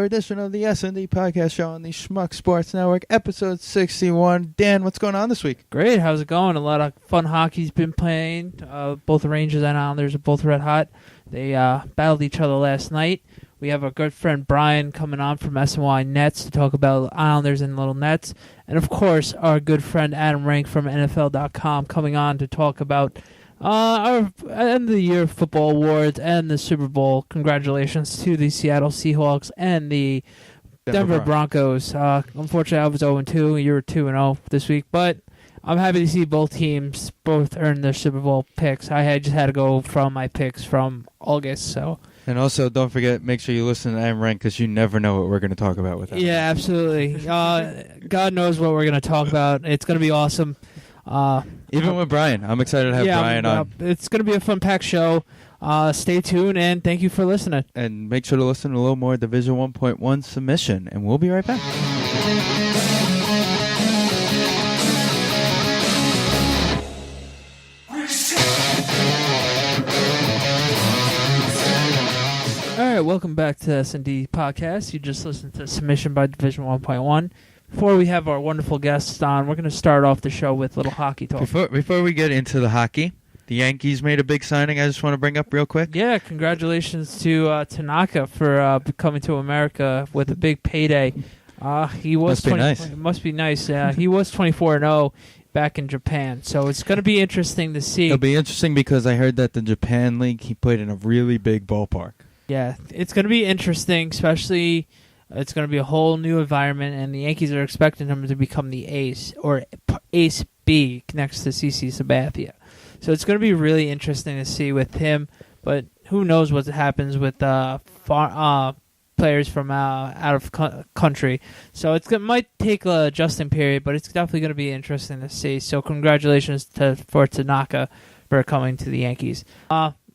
another edition of the S&D Podcast Show on the Schmuck Sports Network, episode 61. Dan, what's going on this week? Great. How's it going? A lot of fun hockey's been playing. Both the Rangers and Islanders are both red hot. They battled each other last night. We have our good friend Brian coming on from SNY Nets to talk about Islanders and Little Nets. And, of course, our good friend Adam Rank from NFL.com coming on to talk about our end of the year football awards and the Super Bowl. Congratulations to the Seattle Seahawks and the Denver Broncos. Unfortunately, I was 0-2. You were 2-0 this week, but I'm happy to see both teams both earn their Super Bowl picks. I just had to go from my picks from August. So. And also, don't forget, make sure you listen to Adam Rank because you never know what we're going to talk about with that. Yeah, absolutely. God knows what we're going to talk about. It's going to be awesome. Even with Brian. I'm excited to have Brian on. It's going to be a fun-packed show. Stay tuned, and thank you for listening. And make sure to listen to a little more Division 1.1 submission, and we'll be right back. All right, welcome back to S&D Podcast. You just listened to Submission by Division 1.1. Before we have our wonderful guests on, we're going to start off the show with little hockey talk. Before we get into the hockey, the Yankees made a big signing I just want to bring up real quick. Yeah, congratulations to Tanaka for coming to America with a big payday. He was must be nice. He was 24-0 back in Japan, so it's going to be interesting to see. It'll be interesting because I heard that the Japan League, he played in a really big ballpark. Yeah, it's going to be interesting, especially it's going to be a whole new environment, and the Yankees are expecting him to become the ace, or ace B, next to CC Sabathia. So it's going to be really interesting to see with him, but who knows what happens with players from out of country. So it might take a adjusting period, but it's definitely going to be interesting to see. So congratulations for Tanaka for coming to the Yankees.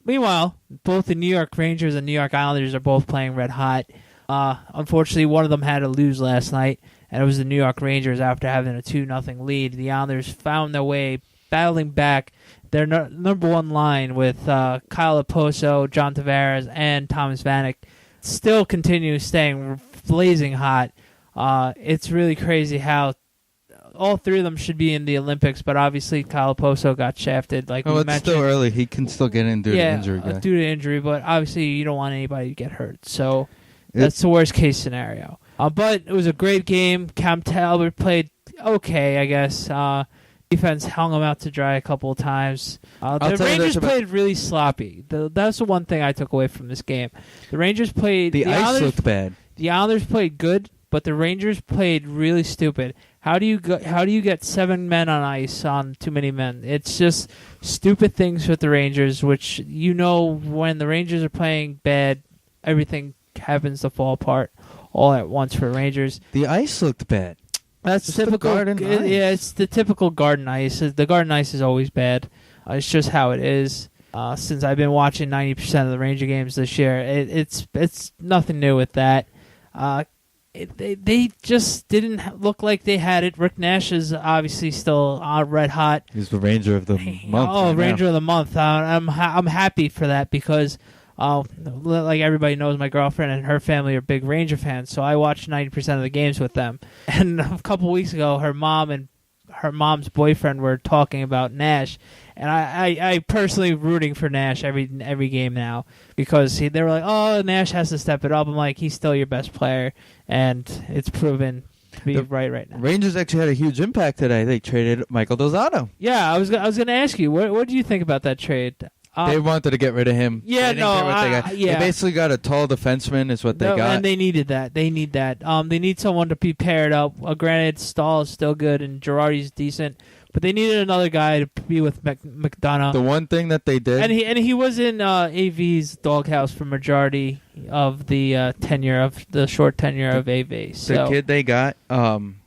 Meanwhile, both the New York Rangers and New York Islanders are both playing red hot. Unfortunately, one of them had to lose last night, and it was the New York Rangers after having a 2-0 lead. The Islanders found their way, battling back their number one line with Kyle Oposo, John Tavares, and Thomas Vanek. Still continues staying blazing hot. It's really crazy how all three of them should be in the Olympics, but obviously Kyle Oposo got shafted. Like we mentioned. It's still early. He can still get in due to injury. Yeah, due to injury, but obviously you don't want anybody to get hurt. So that's the worst case scenario. But it was a great game. Cam Talbot played okay, I guess. Defense hung him out to dry a couple of times. The Rangers played really sloppy. That's the one thing I took away from this game. The Rangers played. The ice looked bad. The Islanders played good, but the Rangers played really stupid. How do you get 7 men on ice on too many men? It's just stupid things with the Rangers, which when the Rangers are playing bad, everything happens to fall apart all at once for Rangers. The ice looked bad. That's just typical garden ice. Yeah, it's the typical garden ice. The garden ice is always bad. It's just how it is. Since I've been watching 90% of the Ranger games this year, it's nothing new with that. They just didn't look like they had it. Rick Nash is obviously still red hot. He's the Ranger of the month. Oh, Ranger of the month. I'm happy for that because, like everybody knows, my girlfriend and her family are big Ranger fans, so I watch 90% of the games with them. And a couple weeks ago, her mom and her mom's boyfriend were talking about Nash, and I personally rooting for Nash every game now because they were like, oh, Nash has to step it up. I'm like, he's still your best player, and it's proven to be right now. Rangers actually had a huge impact today. They traded Michael Delzato. Yeah, I was going to ask you, what do you think about that trade? They wanted to get rid of him. Yeah, They basically got a tall defenseman is what they got. And they needed that. They need someone to be paired up. Granted, Stahl is still good and Girardi's decent, but they needed another guy to be with McDonough. The one thing that they did... And he was in AV's doghouse for majority of the short tenure of AV. So. The kid they got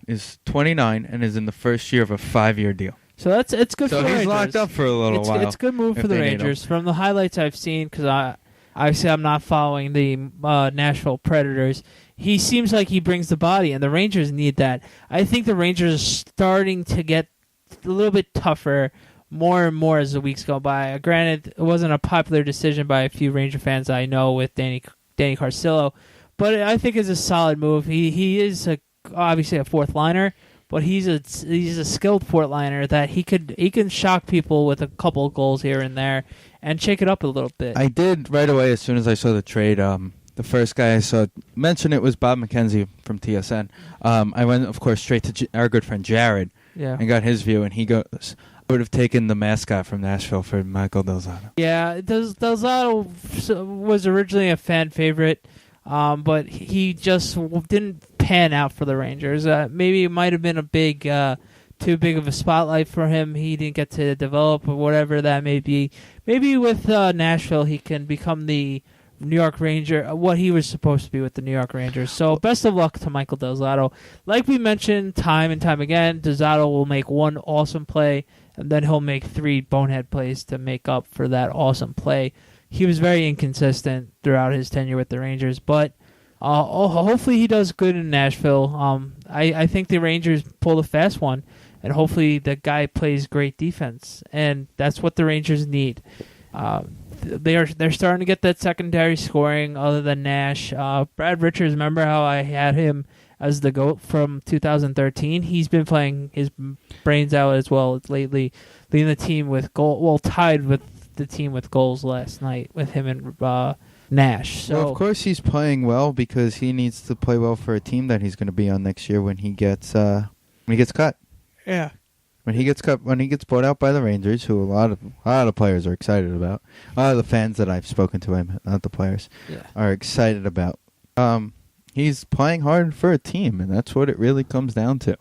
is 29 and is in the first year of a 5-year deal. So it's good for the Rangers. So he's locked up for a little while. It's a good move for the Rangers. From the highlights I've seen, because obviously I'm not following the Nashville Predators, he seems like he brings the body, and the Rangers need that. I think the Rangers are starting to get a little bit tougher more and more as the weeks go by. Granted, it wasn't a popular decision by a few Ranger fans I know with Danny Carcillo, but I think it's a solid move. He is obviously a fourth liner, but he's a skilled fourth liner that he can shock people with a couple of goals here and there and shake it up a little bit. I did right away as soon as I saw the trade. The first guy I saw mention it was Bob McKenzie from TSN. I went, of course, straight to our good friend Jared and got his view, and he goes, I would have taken the mascot from Nashville for Michael Delzato. Yeah, Delzato was originally a fan favorite, but he just didn't pan out for the Rangers. Maybe it might have been too big of a spotlight for him. He didn't get to develop or whatever that may be. Maybe with Nashville he can become the New York Ranger, what he was supposed to be with the New York Rangers. So best of luck to Michael Delzato. Like we mentioned time and time again, Delzato will make one awesome play, and then he'll make 3 bonehead plays to make up for that awesome play. He was very inconsistent throughout his tenure with the Rangers, but hopefully he does good in Nashville. I think the Rangers pulled a fast one, and hopefully the guy plays great defense, and that's what the Rangers need. They're starting to get that secondary scoring other than Nash. Brad Richards, remember how I had him as the GOAT from 2013? He's been playing his brains out as well lately, leading the team with tied with the team with goals last night with him and Nash. So, well, of course he's playing well because he needs to play well for a team that he's going to be on next year when he gets cut. Yeah. When he gets bought out by the Rangers, who a lot of players are excited about. A lot of the fans that I've spoken to, not the players, are excited about. He's playing hard for a team, and that's what it really comes down to.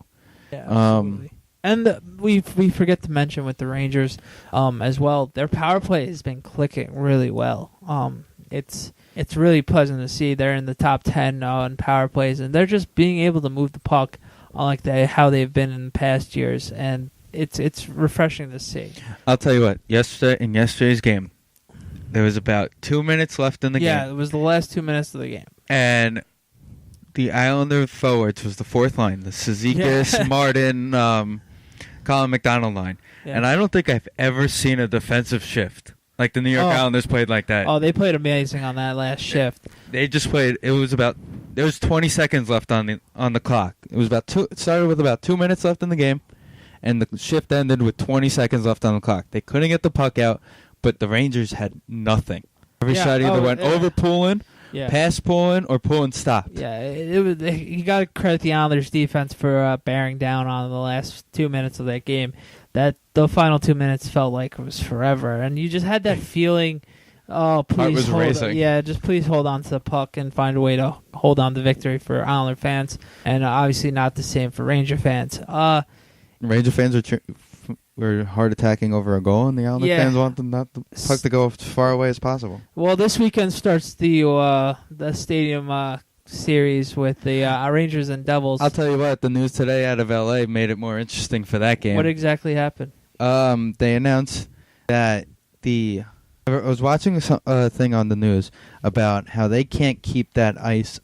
Yeah, absolutely. And we forget to mention with the Rangers as well, their power play has been clicking really well. It's really pleasant to see. They're in the top 10 in power plays, and they're just being able to move the puck like how they've been in past years, and it's refreshing to see. I'll tell you what. In yesterday's game, there was about 2 minutes left in the game. Yeah, it was the last 2 minutes of the game, and the Islander forwards was the fourth line, the Cizikas, Martin, Colin McDonald line, and I don't think I've ever seen a defensive shift like the New York Islanders played like that. Oh, they played amazing on that last shift. They just played. There was 20 seconds left on the clock. It started with about 2 minutes left in the game, and the shift ended with 20 seconds left on the clock. They couldn't get the puck out, but the Rangers had nothing. Every shot either went over Poulin, past Poulin, or Poulin stopped. Yeah, you got to credit the Islanders' defense for bearing down on the last 2 minutes of that game. That the final 2 minutes felt like it was forever, and you just had that feeling. Oh, please please hold on to the puck and find a way to hold on to victory for Islander fans, and obviously not the same for Ranger fans. Ranger fans were hard attacking over a goal, and the Islander fans want the puck to go as far away as possible. Well, this weekend starts the stadium series with the Rangers and Devils. I'll tell you what, the news today out of L.A. made it more interesting for that game. What exactly happened? They announced that I was watching a thing on the news about how they can't keep that ice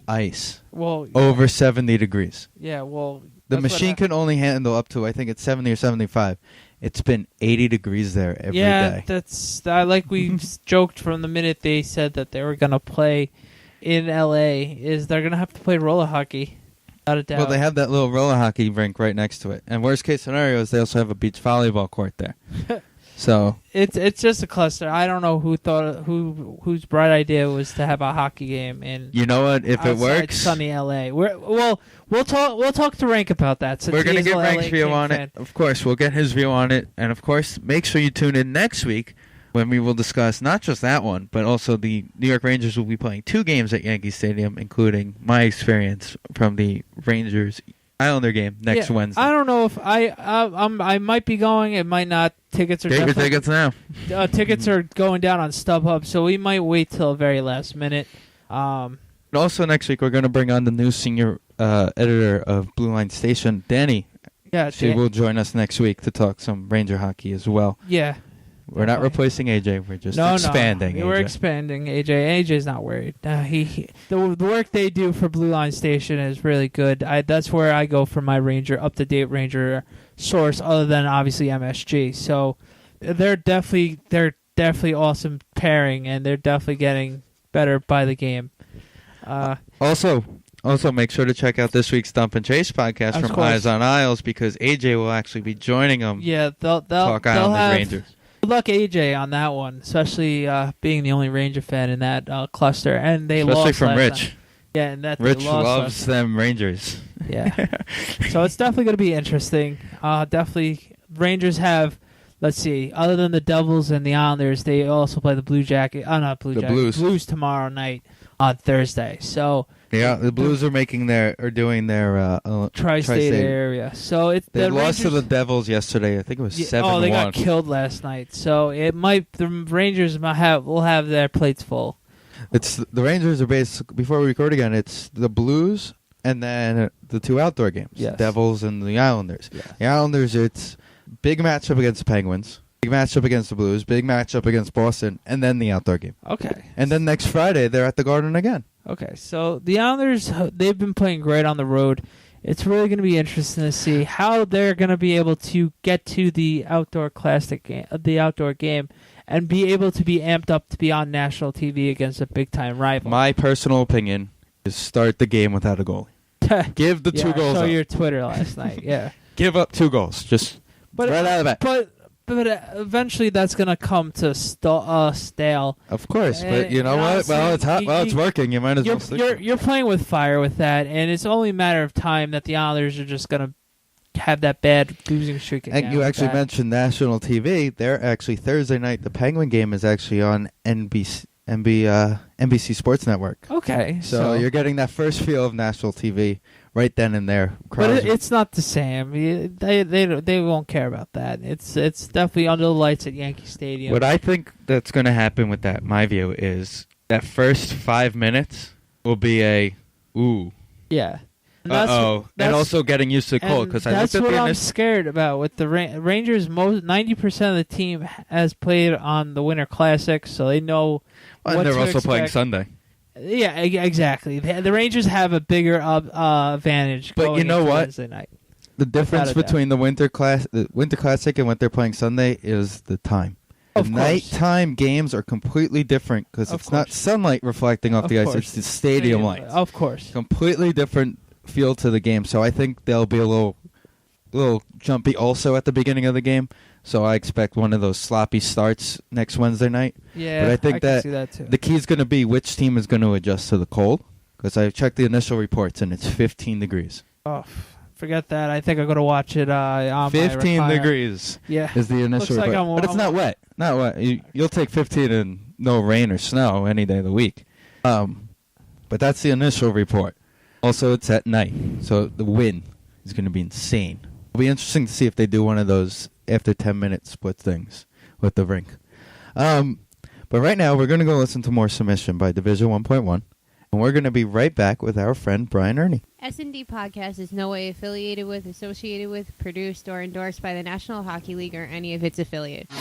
over 70 degrees. Yeah, well, the machine can only handle up to, I think it's 70 or 75. It's been 80 degrees there every day. Yeah, that's like we joked from the minute they said that they were going to play in L.A. is they're going to have to play roller hockey. Without a doubt. Well, they have that little roller hockey rink right next to it. And worst case scenario is they also have a beach volleyball court there. So it's just a cluster. I don't know whose bright idea was to have a hockey game in. You know what? If it works, sunny LA. We'll talk to Rank about that. We're gonna get Rank's view on it. Of course, we'll get his view on it, and of course, make sure you tune in next week when we will discuss not just that one, but also the New York Rangers will be playing 2 games at Yankee Stadium, including my experience from the Rangers Islander game next Wednesday. I don't know if I might be going. It might not. Tickets are get your tickets now. Tickets are going down on StubHub, so we might wait till the very last minute. Also, next week we're going to bring on the new senior editor of Blue Line Station, Danny. Yeah, she will join us next week to talk some Ranger hockey as well. Yeah. We're not replacing AJ. We're just expanding. We're expanding AJ. AJ's not worried. The work they do for Blue Line Station is really good. That's where I go for my up-to-date Ranger source, other than obviously MSG. So they're definitely awesome pairing, and they're definitely getting better by the game. Also, make sure to check out this week's Dump and Chase podcast Of from course. Eyes on Isles because AJ will actually be joining them. Yeah, they'll Talk they'll Islanders have Rangers. good luck AJ on that one, especially being the only Ranger fan in that cluster, and they Especially lost from last Rich. night. Yeah, and that they Rich lost loves last them Rangers. Yeah. So it's definitely going to be interesting. Definitely, Rangers have, let's see, other than the Devils and the Islanders, they also play the Blues tomorrow night on Thursday. So Yeah, the Blues are doing their tri-state area. So they the lost to Rangers- the Devils yesterday. I think it was 7-1. Oh, they got killed last night. So the Rangers will have their plates full. It's the Rangers are basically, before we record again, it's the Blues and then the two outdoor games, Yes. the Devils and the Islanders. Yes. The Islanders, it's big matchup against the Penguins, big matchup against the Blues, big matchup against Boston, and then the outdoor game. Okay. And then next Friday, they're at the Garden again. Okay, so the Islanders, they've been playing great on the road. It's really going to be interesting to see how they're going to be able to get to the outdoor classic game, the outdoor game, and be able to be amped up to be on national TV against a big-time rival. My personal opinion is start the game without a goalie. Give the two goals I saw up. your Twitter last night, yeah. Give up 2 goals. Just right out of the bat. But eventually that's going to come to stale. Of course, but you know and what? honestly, Well, it's hot. Well, it's working. You might as well stick. You're playing with fire with that, and it's only a matter of time that the Islanders are just going to have that bad losing streak again. And you with actually that. mentioned national TV. They're actually Thursday night. The Penguin game is actually on NBC Sports Network. Okay, So you're getting that first feel of national TV right then and there. but it's not the same. They won't care about that. It's definitely under the lights at Yankee Stadium. What I think that's going to happen with that, my view, is that first 5 minutes will be a ooh. Yeah. And also getting used to the cold because I that's looked at what the I'm initial. scared about with the Rangers. 90% of the team has played on the Winter Classic, so they know. And what they're to also playing expect. Sunday. Yeah, exactly. The Rangers have a bigger advantage. But going you know into what? Wednesday night. The difference Without a between the Winter Classic and what they're playing Sunday is the time. The Of course. nighttime games are completely different because Of it's not course. sunlight reflecting off Of the ice; course. it's the stadium lights. Of course. Completely different feel to the game. So I think there'll be a little jumpy also at the beginning of the game. So I expect one of those sloppy starts next Wednesday night. Yeah, But I think can see that too. The key is going to be which team is going to adjust to the cold. Because I checked the initial reports and it's 15 degrees. Oh, forget that. I think I'm gonna watch it on 15 my recliner. degrees Yeah. is the initial Looks like report. But it's not wet. Not wet. You'll take 15 and no rain or snow any day of the week. But that's the initial report. Also, it's at night, so the wind is going to be insane. It'll be interesting to see if they do one of those after 10-minute split things with the rink. But right now, we're going to go listen to more Submission by Division 1.1, and we're going to be right back with our friend Brian Erni. SNDPODCAST is no way affiliated with, associated with, produced, or endorsed by the National Hockey League or any of its affiliates.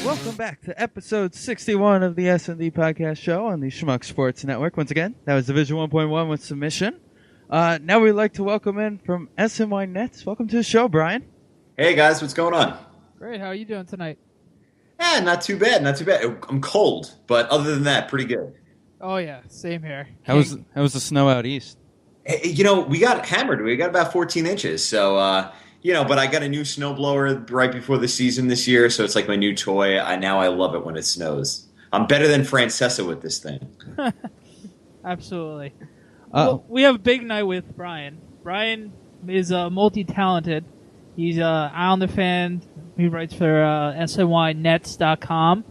Welcome back to episode 61 of the S&D Podcast Show on the Schmuck Sports Network. Once again, that was Division 1.1 with Submission. Now we'd like to welcome in from SNY Nets. Welcome to the show, Brian. Hey guys, what's going on? Great. How are you doing tonight? Not too bad, not too bad. I'm cold, but other than that, pretty good. Oh yeah, same here. How was the snow out east? Hey, we got hammered. We got about 14 inches, so but I got a new snowblower right before the season this year, so it's like my new toy. Now I love it when it snows. I'm better than Francesa with this thing. Absolutely. Well, we have a big night with Brian. Brian is multi-talented. He's an Islander fan. He writes for SNYNets.com.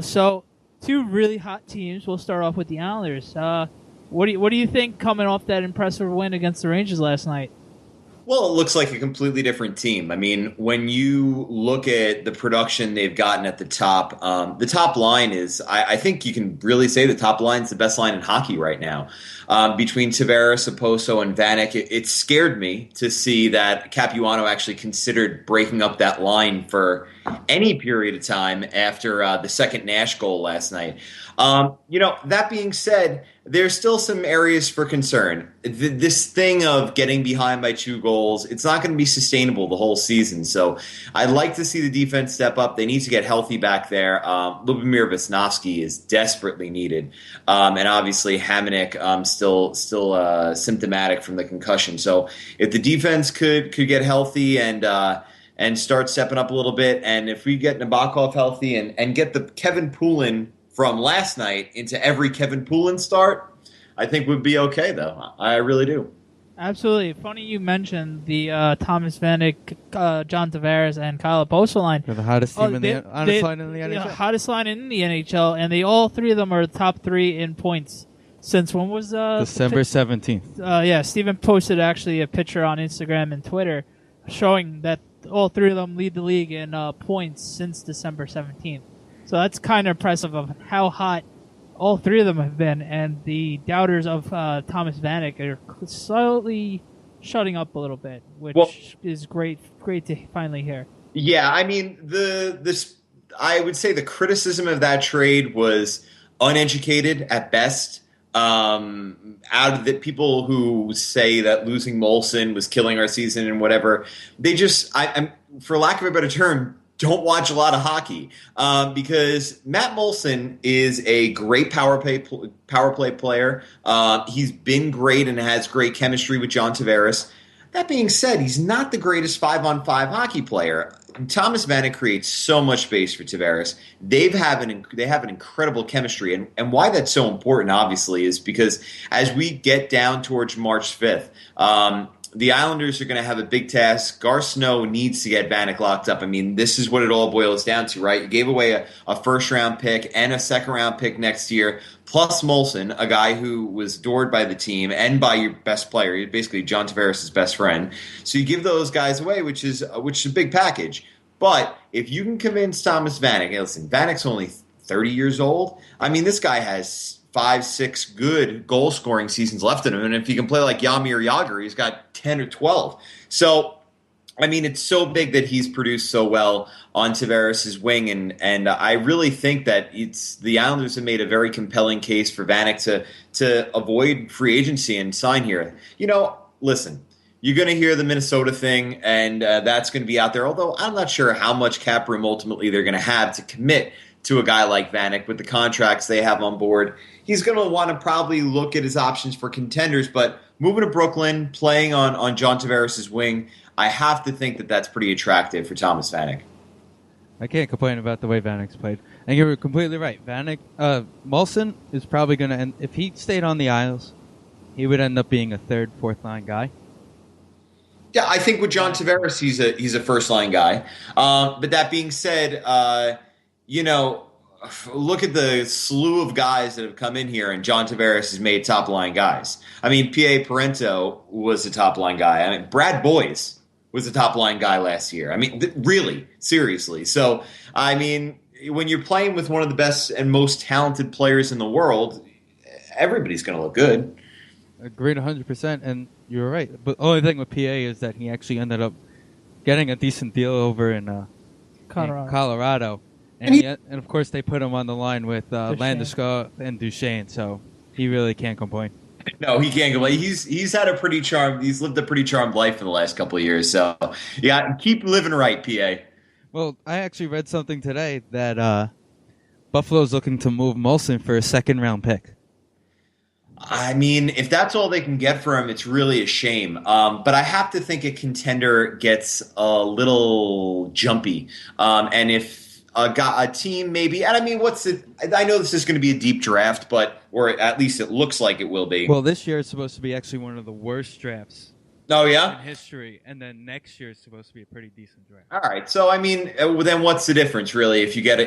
So, two really hot teams. We'll start off with the Islanders. What do you think coming off that impressive win against the Rangers last night? Well, it looks like a completely different team. I mean, when you look at the production they've gotten at the top line is, I think you can really say the top line is the best line in hockey right now. Between Tavares, Oposo, and Vanek, it scared me to see that Capuano actually considered breaking up that line for any period of time after the second Nash goal last night. That being said, there's still some areas for concern. This thing of getting behind by 2 goals, it's not going to be sustainable the whole season. So I'd like to see the defense step up. They need to get healthy back there. Lubomir Visnovsky is desperately needed. And obviously Hamonic still symptomatic from the concussion. So if the defense could get healthy and start stepping up a little bit, and if we get Nabokov healthy and get the Kevin Poulin from last night into every Kevin Poulin start, I think we'd be okay, though. I really do. Absolutely. Funny you mentioned the Thomas Vanek, John Tavares, and Kyle Bosa line. They're the hottest team hottest line in the NHL. Hottest line in the NHL, and all 3 of them are top 3 in points since when was December 17th. Steven posted actually a picture on Instagram and Twitter showing that all 3 of them lead the league in points since December 17th. So that's kind of impressive of how hot all 3 of them have been, and the doubters of Thomas Vanek are slowly shutting up a little bit, which is great to finally hear. Yeah, I mean, I would say the criticism of that trade was uneducated at best. Out of the people who say that losing Molson was killing our season and whatever, they just, I'm for lack of a better term, don't watch a lot of hockey because Matt Molson is a great power play player. He's been great and has great chemistry with John Tavares. That being said, he's not the greatest 5-on-5 hockey player. Thomas Vanek creates so much space for Tavares. They have an incredible chemistry, and why that's so important, obviously, is because as we get down towards March 5th, the Islanders are going to have a big task. Gar Snow needs to get Vanek locked up. I mean, this is what it all boils down to, right? You gave away a first-round pick and a second-round pick next year, plus Molson, a guy who was adored by the team and by your best player, basically John Tavares' best friend. So you give those guys away, which is a big package. But if you can convince Thomas Vanek, hey, listen, Vanek's only 30 years old. I mean, this guy has 5-6 good goal-scoring seasons left in him. And if he can play like Jaromir Jagr, he's got 10 or 12. So, I mean, it's so big that he's produced so well on Tavares' wing. And I really think that the Islanders have made a very compelling case for Vanek to avoid free agency and sign here. You know, listen, you're going to hear the Minnesota thing, and that's going to be out there. Although I'm not sure how much cap room ultimately they're going to have to commit to a guy like Vanek with the contracts they have on board. He's going to want to probably look at his options for contenders, but moving to Brooklyn, playing on John Tavares' wing, I have to think that that's pretty attractive for Thomas Vanek. I can't complain about the way Vanek's played. And you're completely right. Molson is probably going to end, if he stayed on the Isles, he would end up being a third, fourth line guy. Yeah, I think with John Tavares, he's a first line guy. But that being said, look at the slew of guys that have come in here, and John Tavares has made top line guys. I mean, P.A. Parento was a top line guy. I mean, Brad Boyes was a top line guy last year. I mean, really, seriously. So, I mean, when you're playing with one of the best and most talented players in the world, everybody's going to look good. Agreed 100%, and you're right. But the only thing with PA is that he actually ended up getting a decent deal over in Colorado. And of course, they put him on the line with Landeskog and Duchesne, so he really can't complain. No, he can't complain. He's lived a pretty charmed life in the last couple of years. So, yeah, keep living right, PA. Well, I actually read something today that Buffalo's looking to move Molson for a second-round pick. I mean, if that's all they can get for him, it's really a shame. But I have to think a contender gets a little jumpy. And if a team maybe, and I mean, I know this is going to be a deep draft, or at least it looks like it will be. Well, this year is supposed to be actually one of the worst drafts. Oh, yeah? In history. And then next year is supposed to be a pretty decent draft. All right. So, I mean, then what's the difference, really, if you get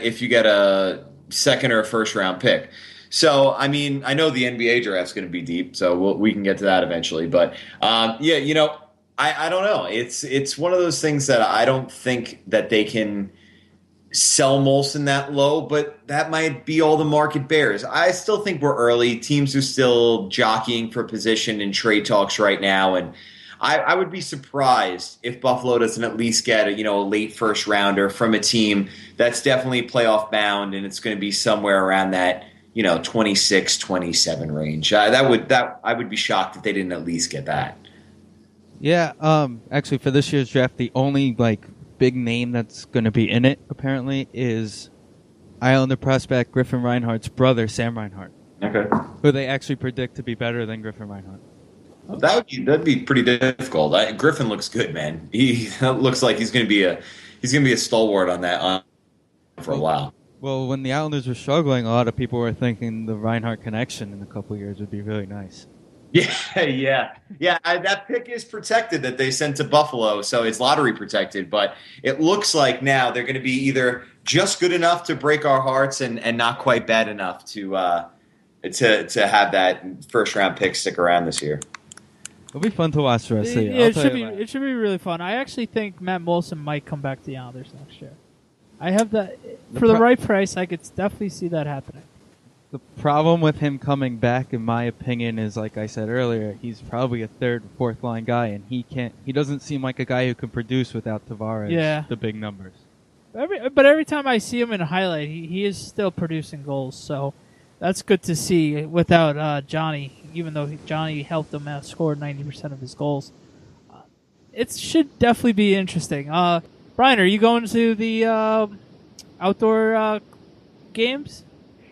a second or a first-round pick? So, I mean, I know the NBA draft's going to be deep, so we can get to that eventually. But, I don't know. It's one of those things that I don't think that they can sell Molson that low, but that might be all the market bears. I still think we're early. Teams are still jockeying for position in trade talks right now, and I would be surprised if Buffalo doesn't at least get a late first rounder from a team that's definitely playoff bound, and it's going to be somewhere around that 26, 27 range. I would be shocked if they didn't at least get that. Yeah, actually for this year's draft, the only big name that's going to be in it apparently is Islander prospect Griffin Reinhardt's brother, Sam Reinhardt. Okay. Who they actually predict to be better than Griffin Reinhardt. That'd be pretty difficult. Griffin looks good, man. He looks like he's going to be a stalwart on that for a while. Well, when the Islanders were struggling, a lot of people were thinking the Reinhardt connection in a couple of years would be really nice. Yeah. That pick is protected that they sent to Buffalo, so it's lottery protected. But it looks like now they're going to be either just good enough to break our hearts and not quite bad enough to have that first round pick stick around this year. It'll be fun to watch the rest of the year. It should be really fun. I actually think Matt Molson might come back to the Islanders next year. I have that for the right price. I could definitely see that happening. The problem with him coming back, in my opinion, is like I said earlier, he's probably a third, fourth line guy, and he doesn't seem like a guy who can produce without Tavares. The big numbers. But every time I see him in a highlight, he is still producing goals. So that's good to see without Johnny, even though Johnny helped him score 90% of his goals. It should definitely be interesting. Brian, are you going to the outdoor games?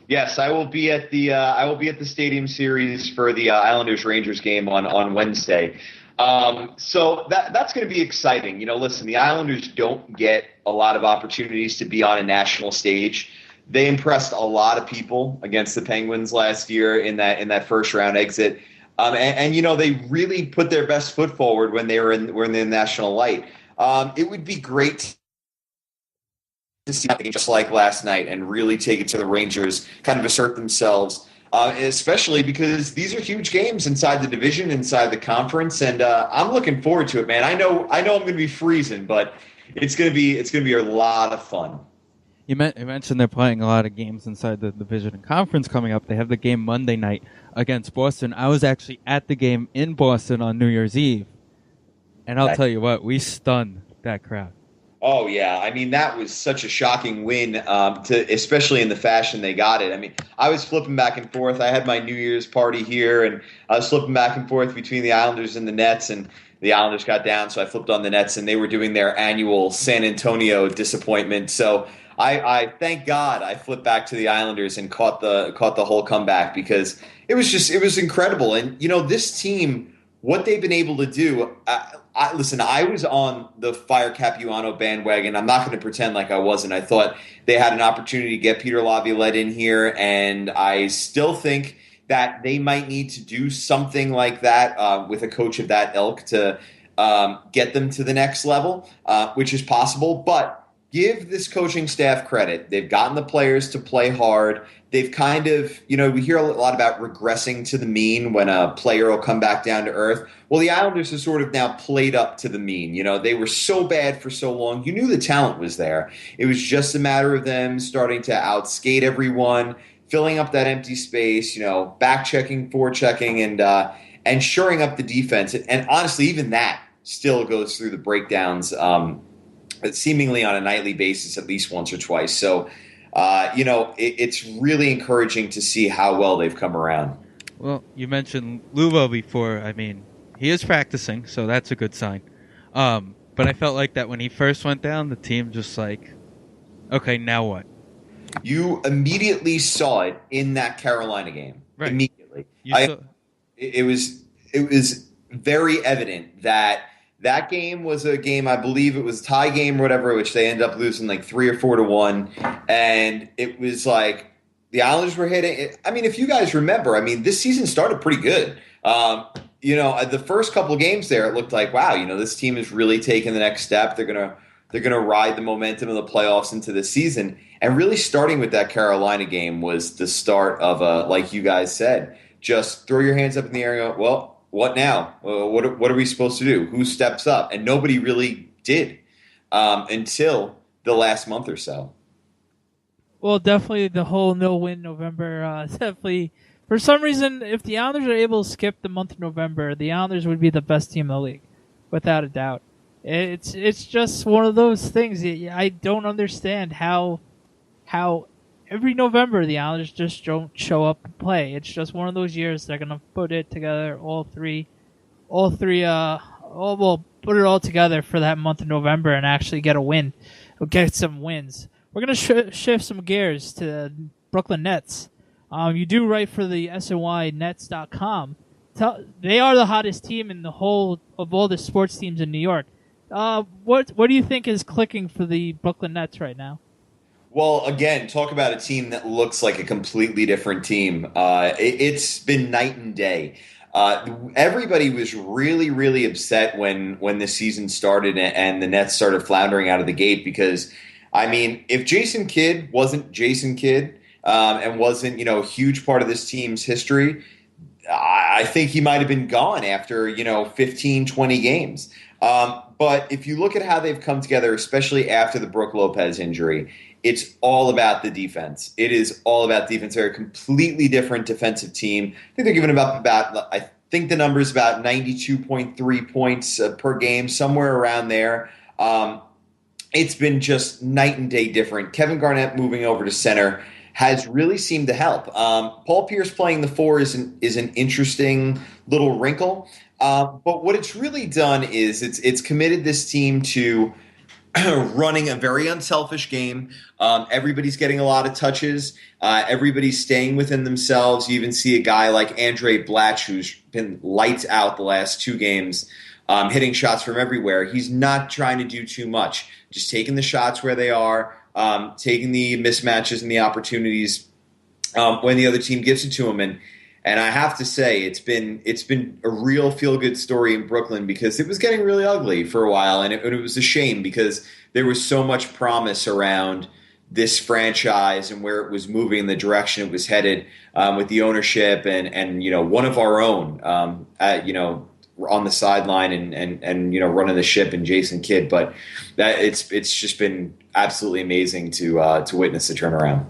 Yes, I will be at the Stadium Series for the Islanders Rangers game on Wednesday. So that's going to be exciting. Listen, the Islanders don't get a lot of opportunities to be on a national stage. They impressed a lot of people against the Penguins last year in that first round exit. And they really put their best foot forward when they were in the national light. It would be great to see something just like last night and really take it to the Rangers, kind of assert themselves, especially because these are huge games inside the division, inside the conference, and I'm looking forward to it, man. I know I'm going to be freezing, but it's going to be a lot of fun. You mentioned they're playing a lot of games inside the division and conference coming up. They have the game Monday night against Boston. I was actually at the game in Boston on New Year's Eve, and I'll tell you what, we stunned that crowd. Oh, yeah. I mean, that was such a shocking win, especially in the fashion they got it. I mean, I was flipping back and forth. I had my New Year's party here, and I was flipping back and forth between the Islanders and the Nets, and the Islanders got down, so I flipped on the Nets, and they were doing their annual San Antonio disappointment. So I thank God I flipped back to the Islanders and caught the whole comeback, because it was incredible. And, this team, what they've been able to do, listen, I was on the Fire Capuano bandwagon. I'm not going to pretend like I wasn't. I thought they had an opportunity to get Peter Laviolette in here, and I still think that they might need to do something like that with a coach of that ilk to get them to the next level, which is possible. But give this coaching staff credit. They've gotten the players to play hard. They've kind of, we hear a lot about regressing to the mean when a player will come back down to earth. Well, the Islanders have sort of now played up to the mean. They were so bad for so long. You knew the talent was there. It was just a matter of them starting to outskate everyone, filling up that empty space, back-checking, forechecking, and shoring up the defense. And honestly, even that still goes through the breakdowns seemingly on a nightly basis, at least once or twice. So, it's really encouraging to see how well they've come around. Well, you mentioned Luvo before. I mean, he is practicing, so that's a good sign. But I felt like that when he first went down, the team just okay, now what? You immediately saw it in that Carolina game. Right. Immediately. It was very evident that game was a game, I believe it was a tie game or whatever, which they ended up losing 3 or 4-1. And it was the Islanders were hitting it. I mean, if you guys remember, this season started pretty good. The first couple of games there, it looked like, wow, this team is really taking the next step. They're gonna ride the momentum of the playoffs into the season. And really starting with that Carolina game was the start of like you guys said, just throw your hands up in the air and go, well, what now? What are we supposed to do? Who steps up? And nobody really did until the last month or so. Well, definitely the whole no-win November. Definitely, for some reason, if the Islanders are able to skip the month of November, the Islanders would be the best team in the league, without a doubt. It's just one of those things. I don't understand how every November the Islanders just don't show up and play. It's just one of those years they're gonna put it together, put it all together for that month of November and actually get a win, or get some wins. We're gonna shift some gears to the Brooklyn Nets. You do write for the SNYNets.com. They are the hottest team in the whole of all the sports teams in New York. What do you think is clicking for the Brooklyn Nets right now? Well, again, talk about a team that looks like a completely different team. It's been night and day. Everybody was really, really upset when the season started and the Nets started floundering out of the gate because, I mean, if Jason Kidd wasn't Jason Kidd and wasn't, a huge part of this team's history, I think he might have been gone after, 15, 20 games. But if you look at how they've come together, especially after the Brook Lopez injury, it's all about the defense. It is all about defense. They're a completely different defensive team. I think they're giving about I think the number is about 92.3 points per game, somewhere around there. It's been just night and day different. Kevin Garnett moving over to center has really seemed to help. Paul Pierce playing the 4 is an interesting little wrinkle. But what it's really done is it's committed this team to running a very unselfish game. Everybody's getting a lot of touches. Everybody's staying within themselves. You even see a guy like Andre Blatch, who's been lights out the last 2 games, hitting shots from everywhere. He's not trying to do too much, just taking the shots where they are, taking the mismatches and the opportunities when the other team gives it to him. And I have to say, it's been a real feel-good story in Brooklyn because it was getting really ugly for a while, and it was a shame because there was so much promise around this franchise and where it was moving in the direction it was headed with the ownership and one of our own on the sideline and running the ship and Jason Kidd. But that it's just been absolutely amazing to witness the turnaround.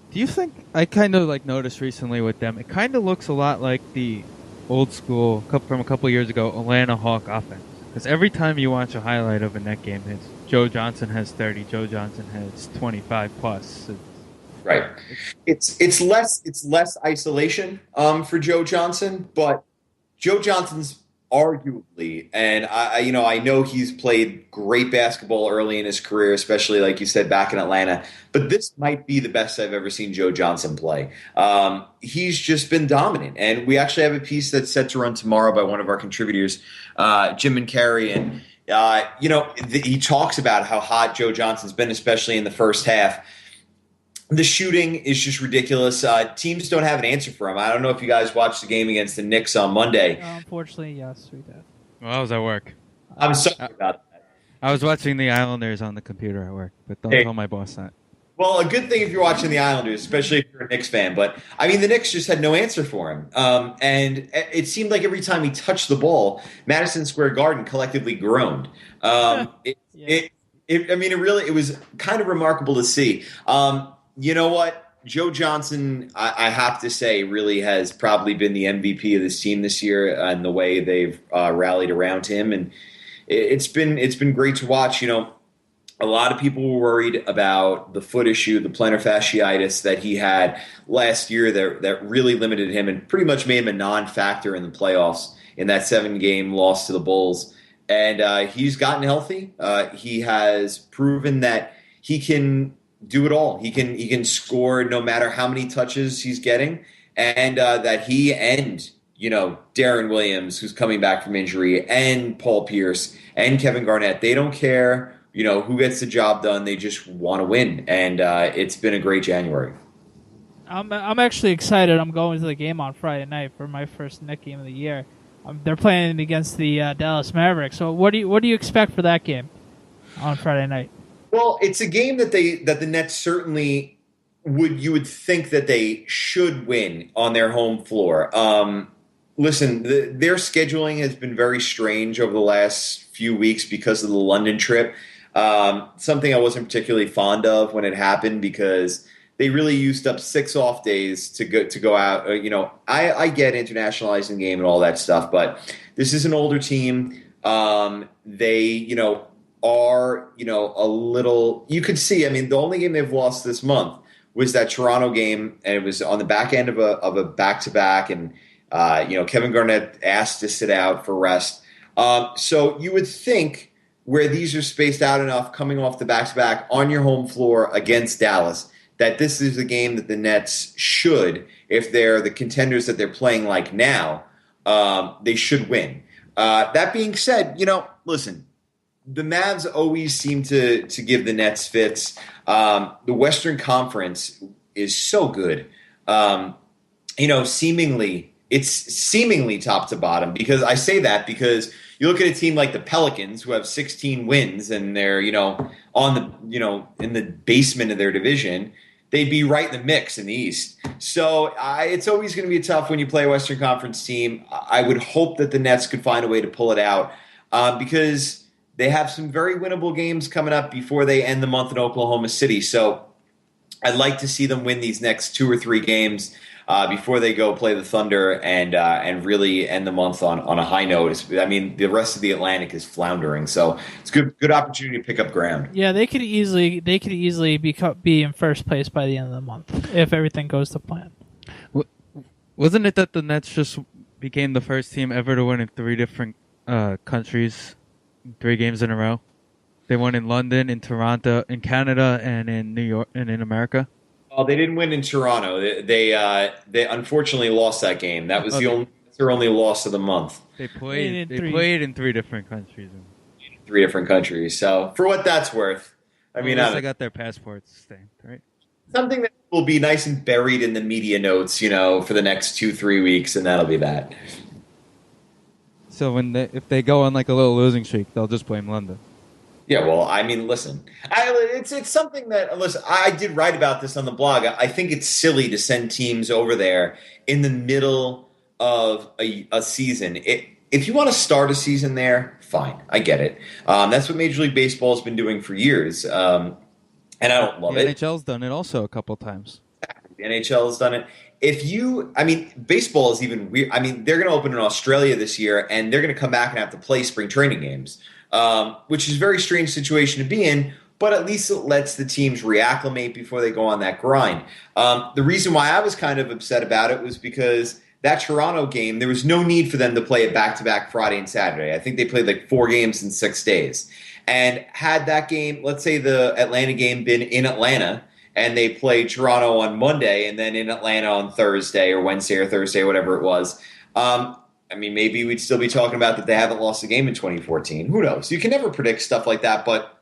Do you think, I kind of noticed recently with them, it kind of looks a lot like the old school from a couple years ago Atlanta Hawk offense? Because every time you watch a highlight of a net game, it's Joe Johnson has 30, Joe Johnson has 25 plus. Right. It's less isolation for Joe Johnson, but Joe Johnson's arguably, and I know he's played great basketball early in his career, especially like you said back in Atlanta, but this might be the best I've ever seen Joe Johnson play. He's just been dominant, and we actually have a piece that's set to run tomorrow by one of our contributors, Jim Carey, and he talks about how hot Joe Johnson's been, especially in the first half. The shooting is just ridiculous. Teams don't have an answer for him. I don't know if you guys watched the game against the Knicks on Monday. Unfortunately, yes, we did. Well, I was at work. I'm sorry about that. I was watching the Islanders on the computer at work, but don't tell my boss that. Well, a good thing if you're watching the Islanders, especially if you're a Knicks fan. But, I mean, the Knicks just had no answer for him. And it seemed like every time he touched the ball, Madison Square Garden collectively groaned. It was kind of remarkable to see. You know what? Joe Johnson, I have to say, really has probably been the MVP of this team this year and the way they've rallied around him. And it's been great to watch. A lot of people were worried about the foot issue, the plantar fasciitis that he had last year that really limited him and pretty much made him a non-factor in the playoffs in that 7-game loss to the Bulls. And he's gotten healthy. He has proven that he can do it all. He can score no matter how many touches he's getting, and that he and Darren Williams, who's coming back from injury, and Paul Pierce and Kevin Garnett, they don't care who gets the job done. They just want to win, and it's been a great January. I'm actually excited. I'm going to the game on Friday night for my first Net game of the year. They're playing against the Dallas Mavericks. So what do you expect for that game on Friday night? Well, it's a game that the Nets certainly you would think that they should win on their home floor. Listen, their scheduling has been very strange over the last few weeks because of the London trip. Something I wasn't particularly fond of when it happened because they really used up 6 off days to go out. I get internationalizing the game and all that stuff, but this is an older team. They are, a little. You could see. I mean, the only game they've lost this month was that Toronto game, and it was on the back end of a back to back, and Kevin Garnett asked to sit out for rest. So you would think where these are spaced out enough, coming off the back to back on your home floor against Dallas, that this is a game that the Nets should, if they're the contenders that they're playing like now, they should win. That being said, listen. The Mavs always seem to give the Nets fits. The Western Conference is so good. It's seemingly top to bottom, because I say that because you look at a team like the Pelicans, who have 16 wins and they're, on the, in the basement of their division. They'd be right in the mix in the East. So it's always going to be tough when you play a Western Conference team. I would hope that the Nets could find a way to pull it out, because they have some very winnable games coming up before they end the month in Oklahoma City. So I'd like to see them win these next 2 or 3 games before they go play the Thunder and really end the month on a high note. I mean, the rest of the Atlantic is floundering, so it's good opportunity to pick up ground. Yeah, they could easily be in first place by the end of the month if everything goes to plan. Wasn't it that the Nets just became the first team ever to win in 3 different countries? 3 games in a row. They won in London, in Toronto, in Canada, and in New York, and in America. Oh, they didn't win in Toronto. They unfortunately lost that game. That was their only loss of the month. They played in 3 different countries. 3 different countries. So for what that's worth, I mean, they got their passports stamped, right? Something that will be nice and buried in the media notes, for the next 2-3 weeks, and that'll be that. So if they go on like a little losing streak, they'll just blame London. Yeah, well, I mean, listen, it's something that, listen, I did write about this on the blog. I think it's silly to send teams over there in the middle of a season. If you want to start a season there, fine, I get it. That's what Major League Baseball has been doing for years, and I don't love it. The NHL's done it also a couple times. The NHL has done it. Baseball is even weird. I mean, they're going to open in Australia this year, and they're going to come back and have to play spring training games, which is a very strange situation to be in, but at least it lets the teams reacclimate before they go on that grind. The reason why I was kind of upset about it was because that Toronto game, there was no need for them to play it back-to-back Friday and Saturday. I think they played like 4 games in 6 days. And had that game, let's say the Atlanta game, been in Atlanta, and they played Toronto on Monday and then in Atlanta on Thursday or Wednesday or Thursday, whatever it was. Maybe we'd still be talking about that they haven't lost a game in 2014. Who knows? You can never predict stuff like that. But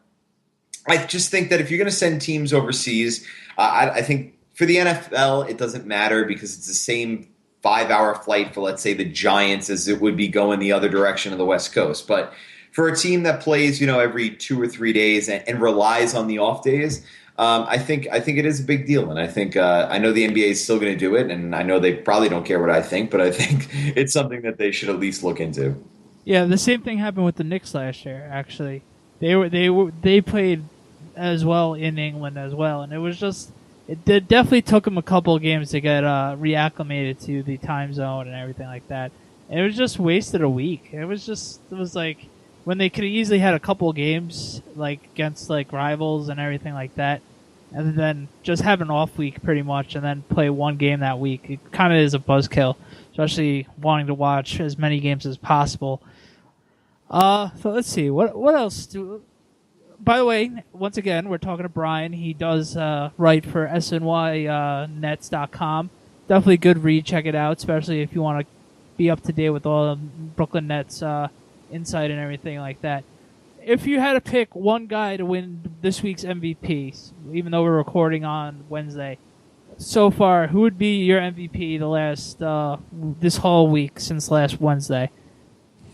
I just think that if you're going to send teams overseas, I think for the NFL, it doesn't matter because it's the same 5-hour flight for, let's say, the Giants as it would be going the other direction of the West Coast. But for a team that plays, every 2 or 3 days and relies on the off days, I think it is a big deal, and I think I know the NBA is still going to do it, and I know they probably don't care what I think, but I think it's something that they should at least look into. Yeah, the same thing happened with the Knicks last year. Actually, they played as well in England as well, and it definitely took them a couple of games to get reacclimated to the time zone and everything like that. And it was just wasted a week. It was like when they could have easily had a couple of games like against like rivals and everything like that, and then just have an off week pretty much, and then play 1 game that week. It kind of is a buzzkill, especially wanting to watch as many games as possible. So let's see what else do. By the way, once again, we're talking to Brian. He does write for SNY Nets.com. Definitely a good read. Check it out, especially if you want to be up to date with all the Brooklyn Nets insight and everything like that. If you had to pick one guy to win this week's MVP, even though we're recording on Wednesday, so far, who would be your MVP the last this whole week since last Wednesday?